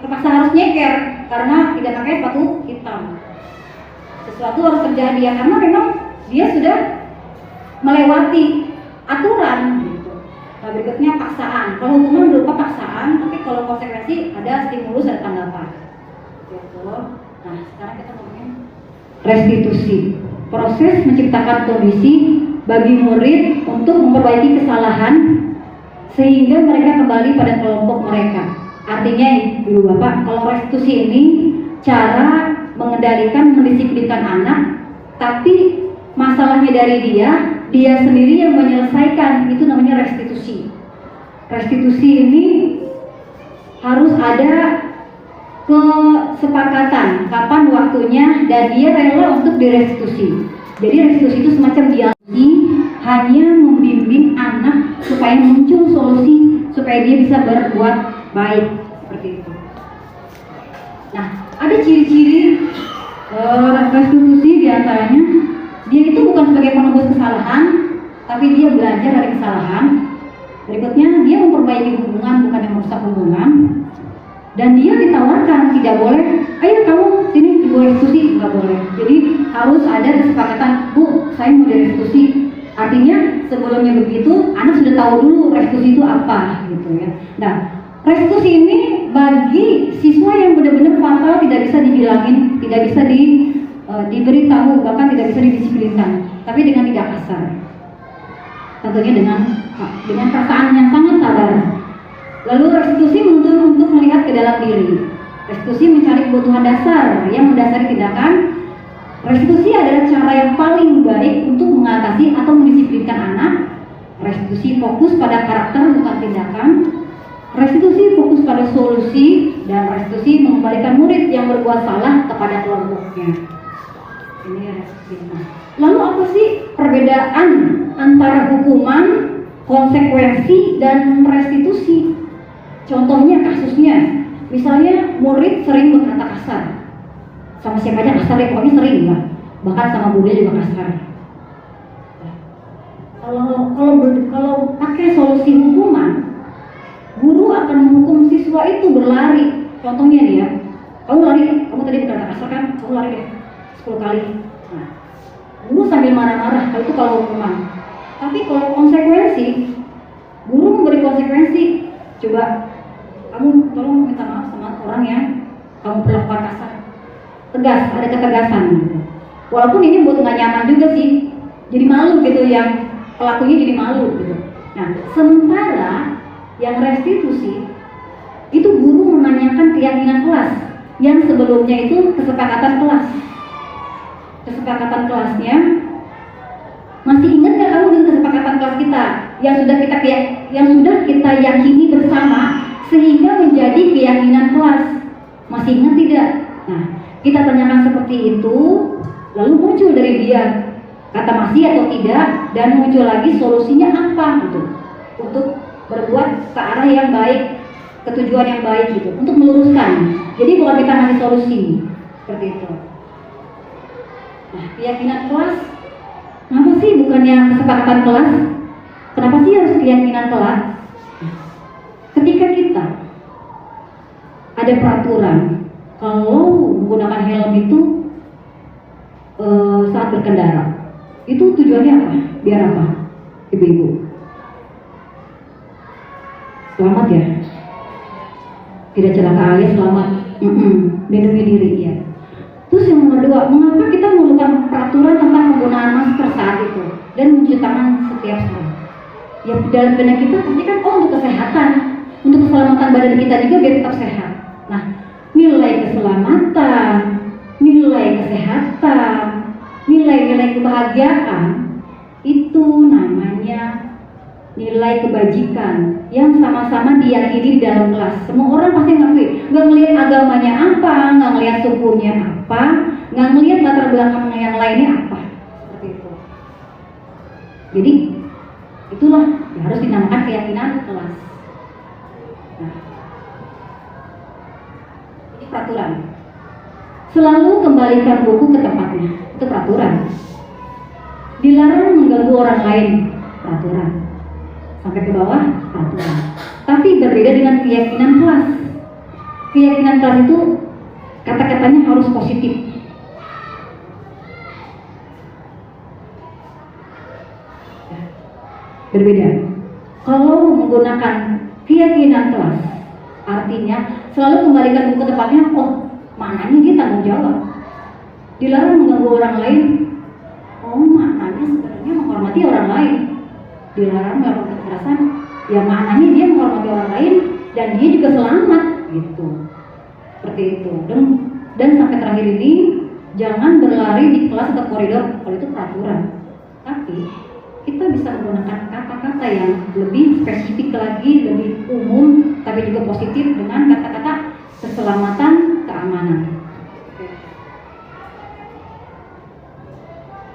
terpaksa harus nyeker karena tidak pakai sepatu hitam. Sesuatu harus terjadi ya, karena memang dia sudah melewati aturan gitu. Nah, berikutnya paksaan. Kalau hukuman berupa paksaan, tapi kalau konsekuensi ada stimulus dan tanggapan gitu. Nah, sekarang kita ngomongin restitusi, proses menciptakan kondisi bagi murid untuk memperbaiki kesalahan sehingga mereka kembali pada kelompok mereka. Artinya Ibu Bapak, kalau restitusi ini cara mengendalikan, mendisiplinkan anak, tapi masalahnya dari dia sendiri yang menyelesaikan, itu namanya restitusi. Restitusi ini harus ada kesepakatan kapan waktunya dan dia rela untuk direstitusi. Jadi restitusi itu semacam dialog, hanya membimbing anak supaya muncul solusi supaya dia bisa berbuat baik seperti itu. Nah, ada ciri-ciri restitusi diantaranya dia itu bukan sebagai penebus kesalahan, tapi dia belajar dari kesalahan. Berikutnya dia memperbaiki hubungan, bukan yang merusak hubungan. Dan dia ditawarkan, tidak boleh, ayo kamu sini ibu restitusi, nggak boleh. Jadi harus ada kesepakatan, Bu, saya mau direstitusi. Artinya sebelumnya begitu, anak sudah tahu dulu restitusi itu apa, gitu ya. Nah, restitusi ini bagi siswa yang benar-benar fatal tidak bisa dibilangin, tidak bisa diberitahu, bahkan tidak bisa didisiplinkan, tapi dengan tidak kasar. Tentunya dengan perasaan yang sangat sabar. Lalu restitusi menuntut untuk melihat ke dalam diri. Restitusi mencari kebutuhan dasar yang mendasari tindakan. Restitusi adalah cara yang paling baik untuk mengatasi atau mendisiplinkan anak. Restitusi fokus pada karakter bukan tindakan. Restitusi fokus pada solusi, dan restitusi mengembalikan murid yang berbuat salah kepada kelompoknya. Ini restitusi. Lalu apa sih perbedaan antara hukuman, konsekuensi, dan restitusi? Contohnya kasusnya, misalnya murid sering berkata kasar, sama siapa aja kasar, pokoknya sering lah, bahkan sama guru juga kasar. Kalau pakai solusi hukuman, guru akan menghukum siswa itu berlari. Contohnya nih ya, kamu lari, kamu tadi berkata kasar kan, kamu lari deh 10 kali. Nah, guru sambil marah-marah, itu kalau hukuman. Tapi kalau konsekuensi, guru memberi konsekuensi. Coba kamu tolong minta maaf sama orang yang kamu perlakukan kasar. Tegas, ada ketegasan. Walaupun ini buat nggak nyaman juga sih, jadi malu gitu, yang pelakunya jadi malu gitu. Nah, sementara yang restitusi itu guru menanyakan keyakinan kelas yang sebelumnya itu kesepakatan kelas. Kesepakatan kelasnya, masih ingat nggak kamu dengan kesepakatan kelas kita yang sudah kita yakini bersama sehingga menjadi keyakinan kelas? Masih ingat tidak? Nah, kita tanyakan seperti itu, lalu muncul dari dia kata masih atau tidak, dan muncul lagi solusinya apa gitu, untuk berbuat ke arah yang baik, ke tujuan yang baik gitu, untuk meluruskan. Jadi bukan kita ngasih solusi seperti itu. Nah, keyakinan kelas, kenapa sih bukannya kesepakatan kelas? Kenapa sih harus keyakinan kelas? Ketika kita ada peraturan kalau menggunakan helm itu saat berkendara, itu tujuannya apa? Biar apa, ibu-ibu? Selamat ya, tidak celaka alias selamat, lindungi diri ya. Terus yang kedua, mengapa kita memerlukan peraturan tentang penggunaan masker saat itu dan mencuci tangan setiap saat? Ya dalam benak kita pasti kan untuk kesehatan, untuk keselamatan badan kita juga biar tetap sehat. Nah, nilai keselamatan, nilai kesehatan, nilai-nilai kebahagiaan itu namanya nilai kebajikan yang sama-sama diyakini di dalam kelas. Semua orang pasti ngakui, nggak ngelihat agamanya apa, nggak ngelihat sukunya apa, nggak ngelihat latar belakang yang lainnya apa, seperti itu. Jadi itulah yang harus dinamakan keyakinan kelas. Nah, ini peraturan. Selalu kembalikan buku ke tempatnya, itu peraturan. Dilarang mengganggu orang lain, peraturan. Sampai ke bawah, peraturan. Tapi berbeda dengan keyakinan kelas. keyakinan kelas itu kata-katanya harus positif. Berbeda. Kalau menggunakan keyakinan kelas, artinya selalu kembalikan buku tempatnya. Oh, maknanya dia tanggung jawab. Dilarang mengganggu orang lain. Oh, maknanya sebenarnya menghormati orang lain. Dilarang melakukan kekerasan. Ya maknanya dia menghormati orang lain dan dia juga selamat gitu. Seperti itu. Dan sampai terakhir ini jangan berlari di kelas atau koridor kalau itu peraturan. Tapi kita bisa menggunakan kata-kata yang lebih spesifik lagi, lebih umum, tapi juga positif dengan kata-kata keselamatan, keamanan.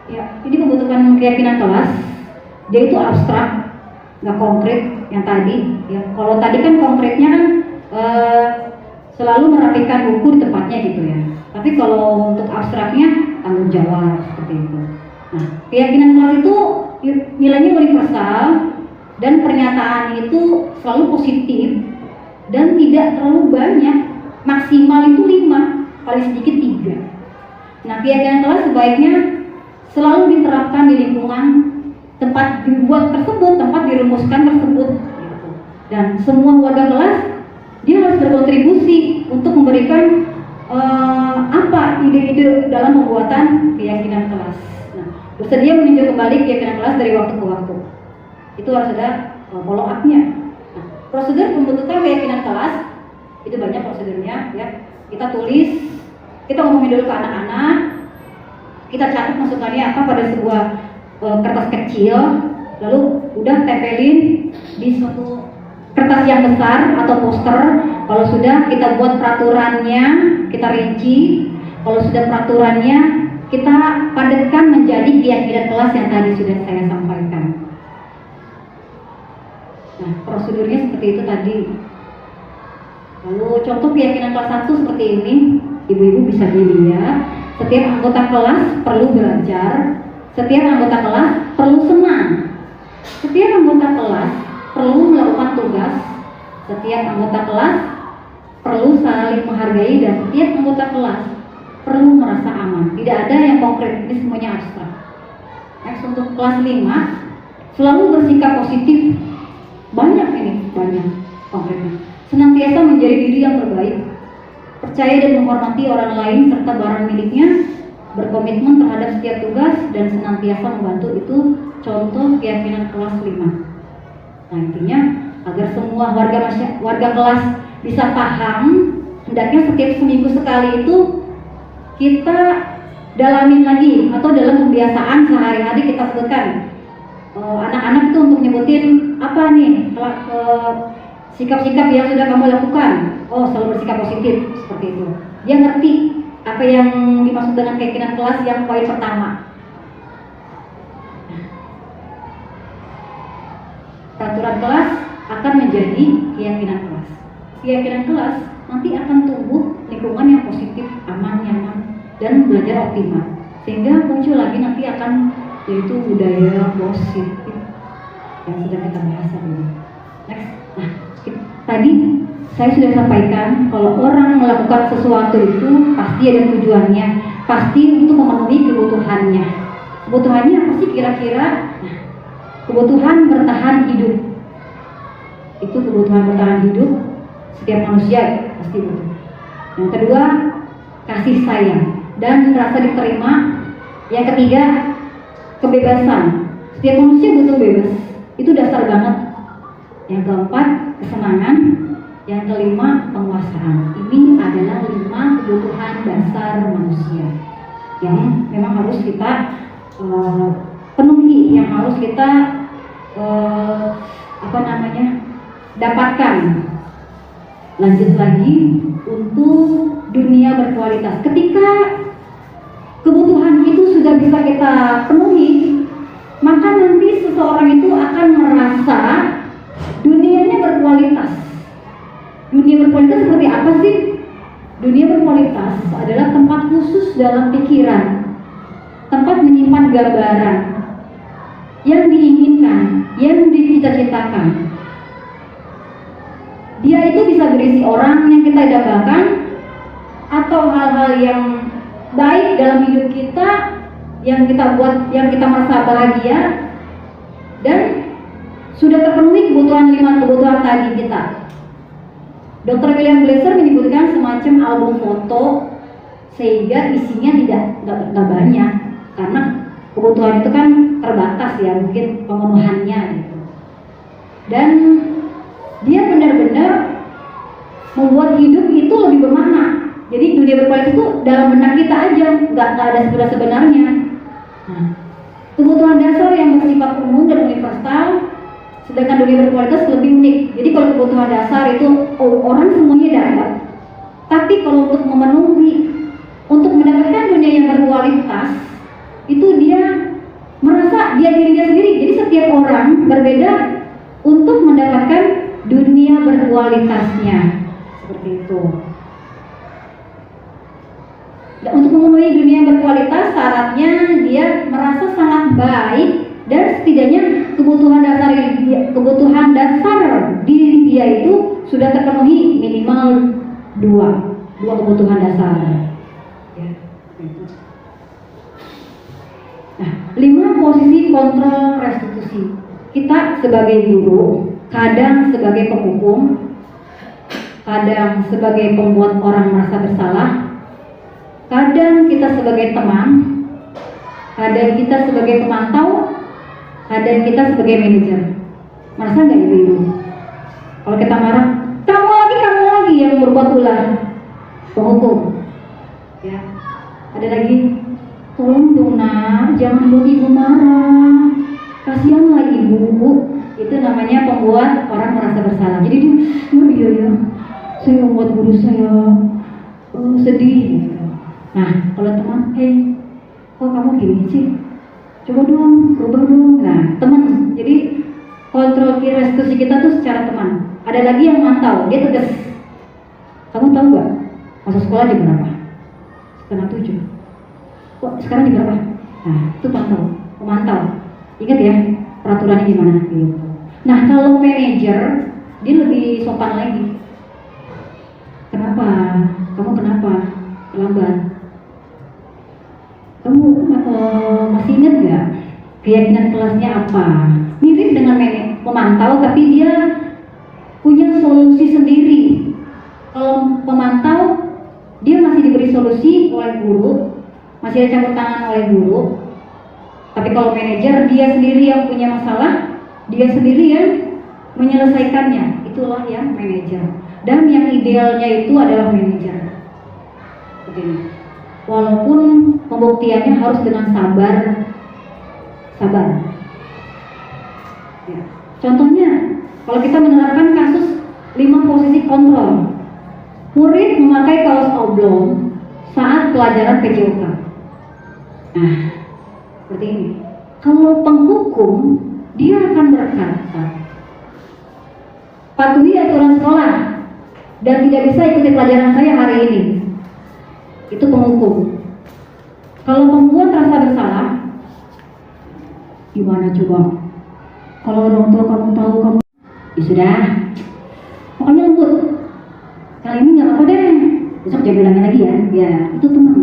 Ya, ini membutuhkan keyakinan kelas. Dia itu abstrak, nggak konkret yang tadi. Ya, kalau tadi kan konkretnya kan selalu merapikan buku di tempatnya gitu ya. Tapi kalau untuk abstraknya tanggung jawab seperti itu. Nah, keyakinan kelas itu nilainya universal dan pernyataan itu selalu positif dan tidak terlalu banyak, maksimal itu 5, paling sedikit 3. Nah, keyakinan kelas sebaiknya selalu diterapkan di lingkungan tempat dibuat tersebut, tempat dirumuskan tersebut gitu. Dan semua warga kelas dia harus berkontribusi untuk memberikan apa ide-ide dalam pembuatan keyakinan kelas. Bersedia meninjau kembali keyakinan kelas dari waktu ke waktu. Itu harus ada follow up-nya. Nah, prosedur pembentukan keyakinan kelas itu banyak prosedurnya ya. Kita tulis, kita ngomongin dulu ke anak-anak, kita catat masukannya apa pada sebuah kertas kecil, lalu udah tempelin di suatu kertas yang besar atau poster. Kalau sudah kita buat peraturannya, kita rinci. Kalau sudah peraturannya kita padatkan menjadi keyakinan kelas yang tadi sudah saya sampaikan. Nah, prosedurnya seperti itu tadi. Lalu contoh keyakinan kelas 1 seperti ini, ibu-ibu bisa dilihat. Setiap anggota kelas perlu belajar, setiap anggota kelas perlu senang, setiap anggota kelas perlu melakukan tugas, setiap anggota kelas perlu saling menghargai, dan setiap anggota kelas perlu merasa aman. Tidak ada yang konkret, ini semuanya abstrak. Next, untuk kelas 5 selalu bersikap positif. Banyak konkretnya. Senantiasa menjadi diri yang terbaik, percaya dan menghormati orang lain serta barang miliknya, berkomitmen terhadap setiap tugas dan senantiasa membantu. Itu contoh keyakinan kelas 5. Nah, intinya agar semua warga kelas bisa paham, hendaknya setiap seminggu sekali itu kita dalamin lagi, atau dalam kebiasaan sehari-hari kita sebutkan anak-anak itu untuk nyebutin apa nih sikap-sikap yang sudah kamu lakukan. Oh, selalu bersikap positif seperti itu. Dia ngerti apa yang dimaksud dengan keyakinan kelas yang poin pertama. Peraturan kelas akan menjadi keyakinan kelas. Keyakinan kelas nanti akan tumbuh lingkungan yang positif, aman, nyaman, dan belajar optimal. Sehingga muncul lagi nanti akan yaitu budaya positif yang sudah kita bahas tadi. Next. Nah, tadi saya sudah sampaikan kalau orang melakukan sesuatu itu pasti ada tujuannya, pasti untuk memenuhi kebutuhannya. Kebutuhannya apa sih kira-kira? Nah, kebutuhan bertahan hidup. Itu kebutuhan bertahan hidup setiap manusia pasti butuh. Yang kedua, kasih sayang dan rasa diterima. Yang ketiga, kebebasan. Setiap manusia butuh bebas. Itu dasar banget. Yang keempat, kesenangan. Yang kelima, penguasaan. Ini adalah 5 kebutuhan dasar manusia yang memang harus kita penuhi, yang harus kita dapatkan. Lanjut lagi untuk dunia berkualitas. Ketika kebutuhan itu sudah bisa kita penuhi, maka nanti seseorang itu akan merasa dunianya berkualitas. Dunia berkualitas seperti apa sih? Dunia berkualitas adalah tempat khusus dalam pikiran, tempat menyimpan gambaran yang diinginkan, yang dicita-citakan. Dia itu bisa bisa berisi orang yang kita idamkan atau hal-hal yang baik dalam hidup kita yang kita buat, yang kita merasa bahagia dan sudah terpenuhi kebutuhan 5 kebutuhan tadi kita. Dr. William Glasser menyebutkan semacam album foto sehingga isinya tidak banyak karena kebutuhan itu kan terbatas ya, mungkin pemenuhannya gitu. Dan dia benar-benar membuat hidup itu lebih bermakna. Jadi dunia berkualitas itu dalam benak kita aja, nggak ada sebenarnya. Nah, kebutuhan dasar yang bersifat umum dan universal, sedangkan dunia berkualitas lebih unik. Jadi kalau kebutuhan dasar itu orang semuanya dapat, tapi kalau untuk memenuhi, untuk mendapatkan dunia yang berkualitas, itu dia merasa dia dirinya sendiri. Jadi setiap orang berbeda untuk mendapatkan dunia berkualitasnya, seperti itu. Dan untuk memenuhi dunia yang berkualitas, syaratnya dia merasa sangat baik dan setidaknya kebutuhan dasar diri dia itu sudah terpenuhi minimal dua kebutuhan dasar. Nah, 5 posisi kontrol restitusi. Kita sebagai guru, kadang sebagai penghukum, kadang sebagai pembuat orang merasa bersalah, kadang kita sebagai teman, kadang kita sebagai pemantau, kadang kita sebagai manajer. Merasa nggak ibu-ibu? Kalau kita marah, kamu lagi yang berbuat ulah, penghukum. Ya, ada lagi, tolong dong nak, jangan buat ibu marah, kasihanlah ibu. Itu namanya pembuat orang merasa bersalah. Jadi dia, iya, saya membuat guru saya sedih. Gitu. Nah, kalau teman, kok kamu gini sih? Coba dong, rubah dong. Nah, teman. Jadi kontrol restitusi kita tuh secara teman. Ada lagi yang mantau, dia tegas. Kamu tahu nggak? Masuk sekolah jam berapa? 6:30. Kok sekarang jam berapa? Nah, itu pemantau. Ingat ya, peraturannya gimana? Gitu. Nah, kalau manajer, dia lebih sopan lagi. Kenapa? Kamu kenapa? Lambat. Kamu masih ingat nggak keyakinan kelasnya apa? Mirip dengan pemantau, tapi dia punya solusi sendiri. Kalau pemantau, dia masih diberi solusi oleh guru, masih ada campur tangan oleh guru. Tapi kalau manajer, dia sendiri yang punya masalah, dia sendiri yang menyelesaikannya. Itulah yang manajer. Dan yang idealnya itu adalah manajer. Begini. Walaupun pembuktiannya harus dengan sabar. Ya. Contohnya, kalau kita menerapkan kasus 5 posisi kontrol, murid memakai kaos oblong saat pelajaran PJOK. Nah, seperti ini. Kalau penghukum, dia akan berkata, patuhi aturan sekolah dan tidak bisa ikuti pelajaran saya hari ini. Itu penghukum. Kalau pembuat rasa bersalah, gimana coba? Kalau orang tua kamu tahu kamu, ya sudah, pokoknya lembut. Kali ini nggak apa-apa deh, besok jangan bilangin lagi ya. Ya, itu teman.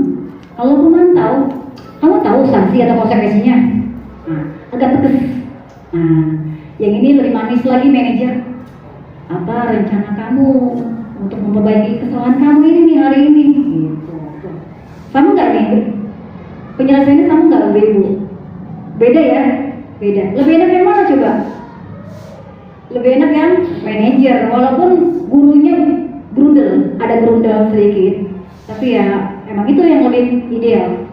Kalau pemantau, kamu tahu sanksi atau konsekuensinya? Nah, agak tegas. Nah, yang ini lebih manis lagi manajer. Apa rencana kamu untuk memperbaiki kesalahan kamu ini nih hari ini? Gitu. Sama nggak nih? Penyelesaiannya sama nggak ibu? Beda ya? Beda. Lebih enak yang mana coba? Lebih enak yang manajer, walaupun gurunya grundel, ada grundel sedikit, tapi ya emang itu yang lebih ideal.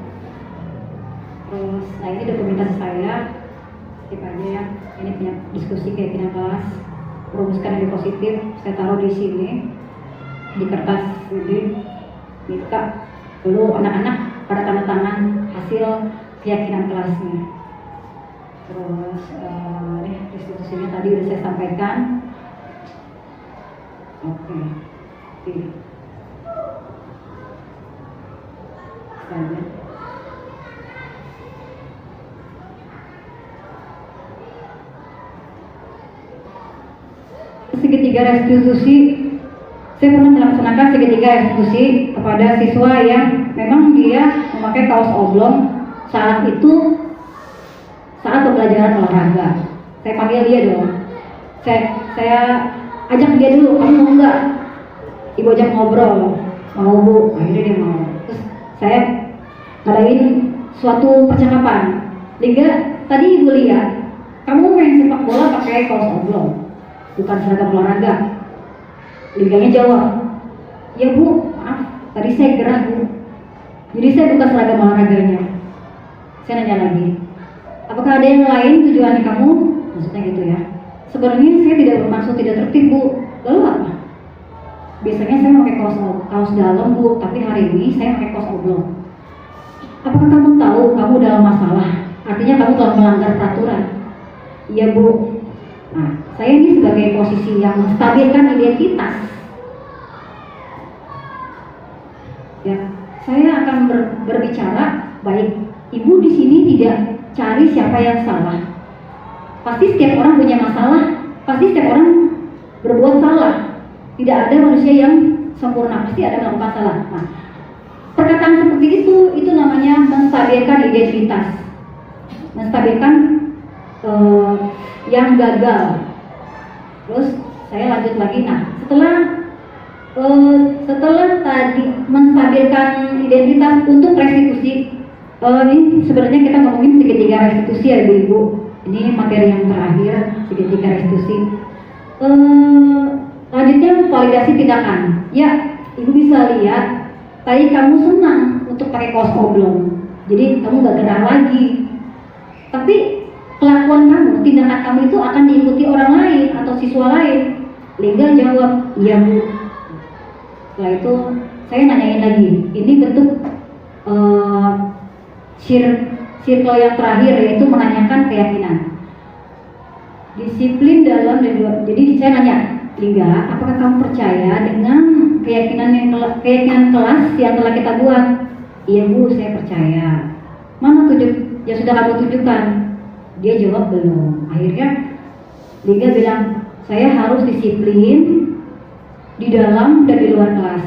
Terus, nah ini dokumentasi saya, skip aja ya. Ini punya diskusi keyakinan kelas, rumuskan yang positif, saya taruh di sini, di kertas ini, minta dulu anak-anak pada tanda tangan hasil keyakinan kelasnya. Terus restitusinya tadi udah saya sampaikan. Oke. Segitiga restitusi Saya pernah melaksanakan segitiga eksekusi kepada siswa yang memang dia memakai kaos oblong saat pembelajaran olahraga. Saya panggil dia dong. Saya ajak dia dulu, kamu mau nggak? Ibu ajak ngobrol, mau bu, akhirnya dia mau. Terus saya ngadain suatu percakapan. Liga, tadi ibu lihat, kamu main sepak bola pakai kaos oblong, bukan seragam olahraga. Liganya jawab, ya bu, maaf, tadi saya gerah bu, jadi saya bukan seragam olahraganya. Saya nanya lagi, apakah ada yang lain tujuannya kamu? Maksudnya gitu ya. Sebenarnya saya tidak bermaksud tidak tertib bu. Lalu apa? Biasanya saya pakai kaos dalam bu, tapi hari ini saya pakai kaos oblong. Apakah kamu tahu kamu dalam masalah? Artinya kamu telah melanggar peraturan. Iya bu. Nah, saya ini sebagai posisi yang menstabilkan identitas. Ya, saya akan berbicara baik. Ibu di sini tidak cari siapa yang salah. Pasti setiap orang punya masalah. Pasti setiap orang berbuat salah. Tidak ada manusia yang sempurna. Pasti ada melakukan salah. Nah, perkataan seperti itu namanya menstabilkan identitas. Menstabilkan yang gagal. Terus saya lanjut lagi. Nah, setelah tadi menstabilkan identitas untuk restitusi, ini sebenarnya kita ngomongin segitiga restitusi ya ibu-ibu. Ini materi yang terakhir, segitiga restitusi. Lanjutnya validasi tindakan. Ya, ibu bisa lihat tadi kamu senang untuk pakai kaos oblong, jadi kamu gak gerah lagi. Tapi kelakuan kamu, tindakan kamu itu akan diikuti orang lain atau siswa lain. Liga jawab, iya bu. Setelah itu saya nanyain lagi, ini bentuk circle yang terakhir, yaitu menanyakan keyakinan. Disiplin dalam, jadi saya nanya, Liga, apakah kamu percaya dengan keyakinan kelas yang telah kita buat? Iya bu, saya percaya. Mana yang sudah kamu tunjukkan? Dia jawab belum. Akhirnya Liga bilang, saya harus disiplin di dalam dan di luar kelas.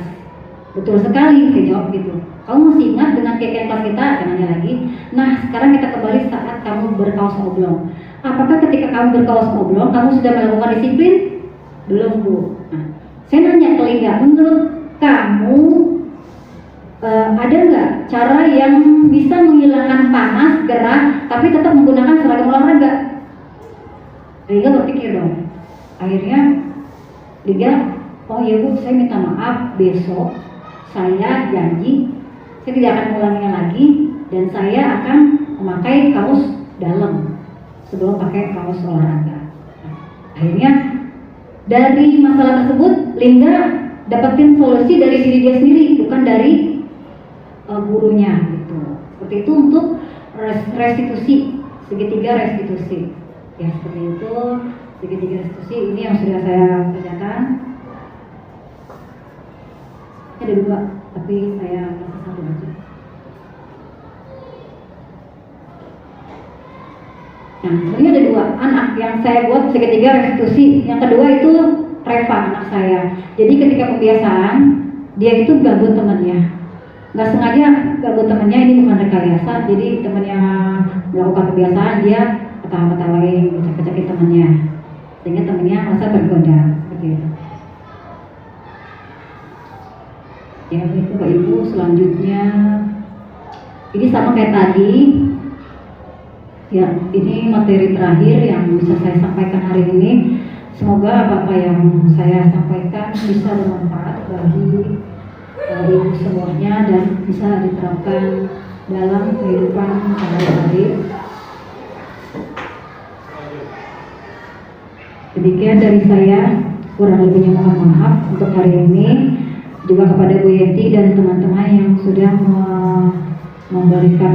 Betul sekali, saya jawab gitu. Kamu masih ingat dengan keyakinan kelas kita? Saya nanya lagi. Nah, sekarang kita kembali saat kamu berkaos oblong. Apakah ketika kamu berkaos oblong, kamu sudah melakukan disiplin? Belum bu. Nah, saya nanya ke Liga, menurut kamu ada nggak cara yang bisa menghilangkan panas, gerah, tapi tetap menggunakan seragam olahraga? Liga berpikir dong. Akhirnya Liga, oh iya bu, saya minta maaf, besok saya janji saya tidak akan mengulanginya lagi dan saya akan memakai kaos dalam sebelum pakai kaos olahraga. Akhirnya dari masalah tersebut Linda dapetin solusi dari diri dia sendiri, bukan dari gurunya gitu. Seperti itu untuk restitusi, segitiga restitusi. Ya seperti itu, segitiga restitusi ini yang sudah saya kerjakan. Ada dua, tapi saya kasih satu aja. Nah, sebenarnya ada dua anak yang saya buat segitiga restitusi. Yang kedua itu Reva, anak saya. Jadi ketika pembiasaan, dia itu ganggu temannya. Nggak sengaja ganggu temannya, ini bukan rekayasa. Jadi temannya melakukan kebiasaan, dia ketawa-ketawain, kecek-kecekin temannya, sehingga temannya merasa tergoda. Seperti itu. Ya, itu Pak Ibu. Selanjutnya, ini sama kayak tadi. Ya, ini materi terakhir yang bisa saya sampaikan hari ini. Semoga apa yang saya sampaikan bisa bermanfaat bagi ibu semuanya dan bisa diterapkan dalam kehidupan sehari-hari. Demikian dari saya, kurang lebihnya mohon maaf untuk hari ini. Juga kepada Bu Yenti dan teman-teman yang sudah memberikan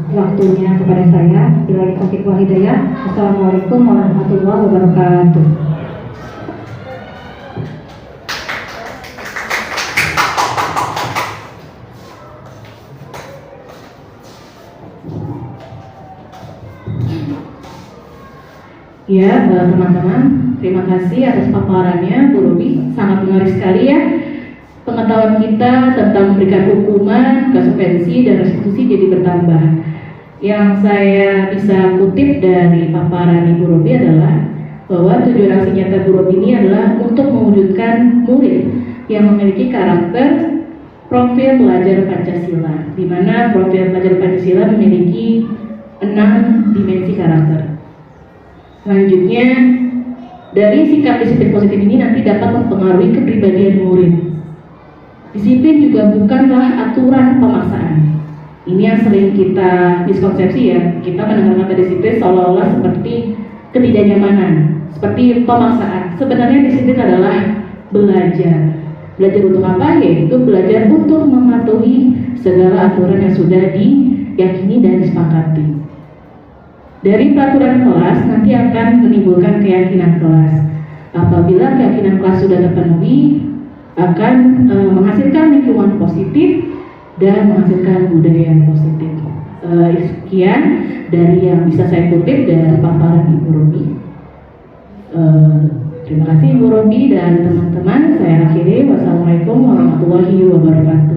waktunya kepada saya. Bila taufiq wal hidayah. Assalamualaikum warahmatullahi wabarakatuh. Ya, teman-teman, terima kasih atas paparannya Bu Ruby, sangat menarik sekali ya. pengetahuan kita tentang memberikan hukuman, konsekuensi, dan restitusi jadi bertambah. Yang saya bisa kutip dari paparan Ibu Robi adalah bahwa tujuan aksi nyata Bu Robi ini adalah untuk mewujudkan murid yang memiliki karakter profil pelajar Pancasila, di mana profil pelajar Pancasila memiliki 6 dimensi karakter. Selanjutnya, dari sikap disiplin positif ini nanti dapat mempengaruhi kepribadian murid. Disiplin juga bukanlah aturan pemaksaan. Ini yang sering kita miskonsepsi ya. Kita mendengar kata disiplin seolah-olah seperti ketidaknyamanan, seperti pemaksaan. Sebenarnya disiplin adalah belajar. Belajar untuk apa? Yaitu belajar untuk mematuhi segala aturan yang sudah diyakini dan disepakati. Dari peraturan kelas nanti akan menimbulkan keyakinan kelas. Apabila keyakinan kelas sudah terpenuhi, akan menghasilkan lingkungan positif dan menghasilkan budaya yang positif. Sekian dari yang bisa saya kutip dari paparan Ibu Robi. Terima kasih Ibu Robi dan teman-teman. Saya akhiri. Wassalamualaikum warahmatullahi wabarakatuh.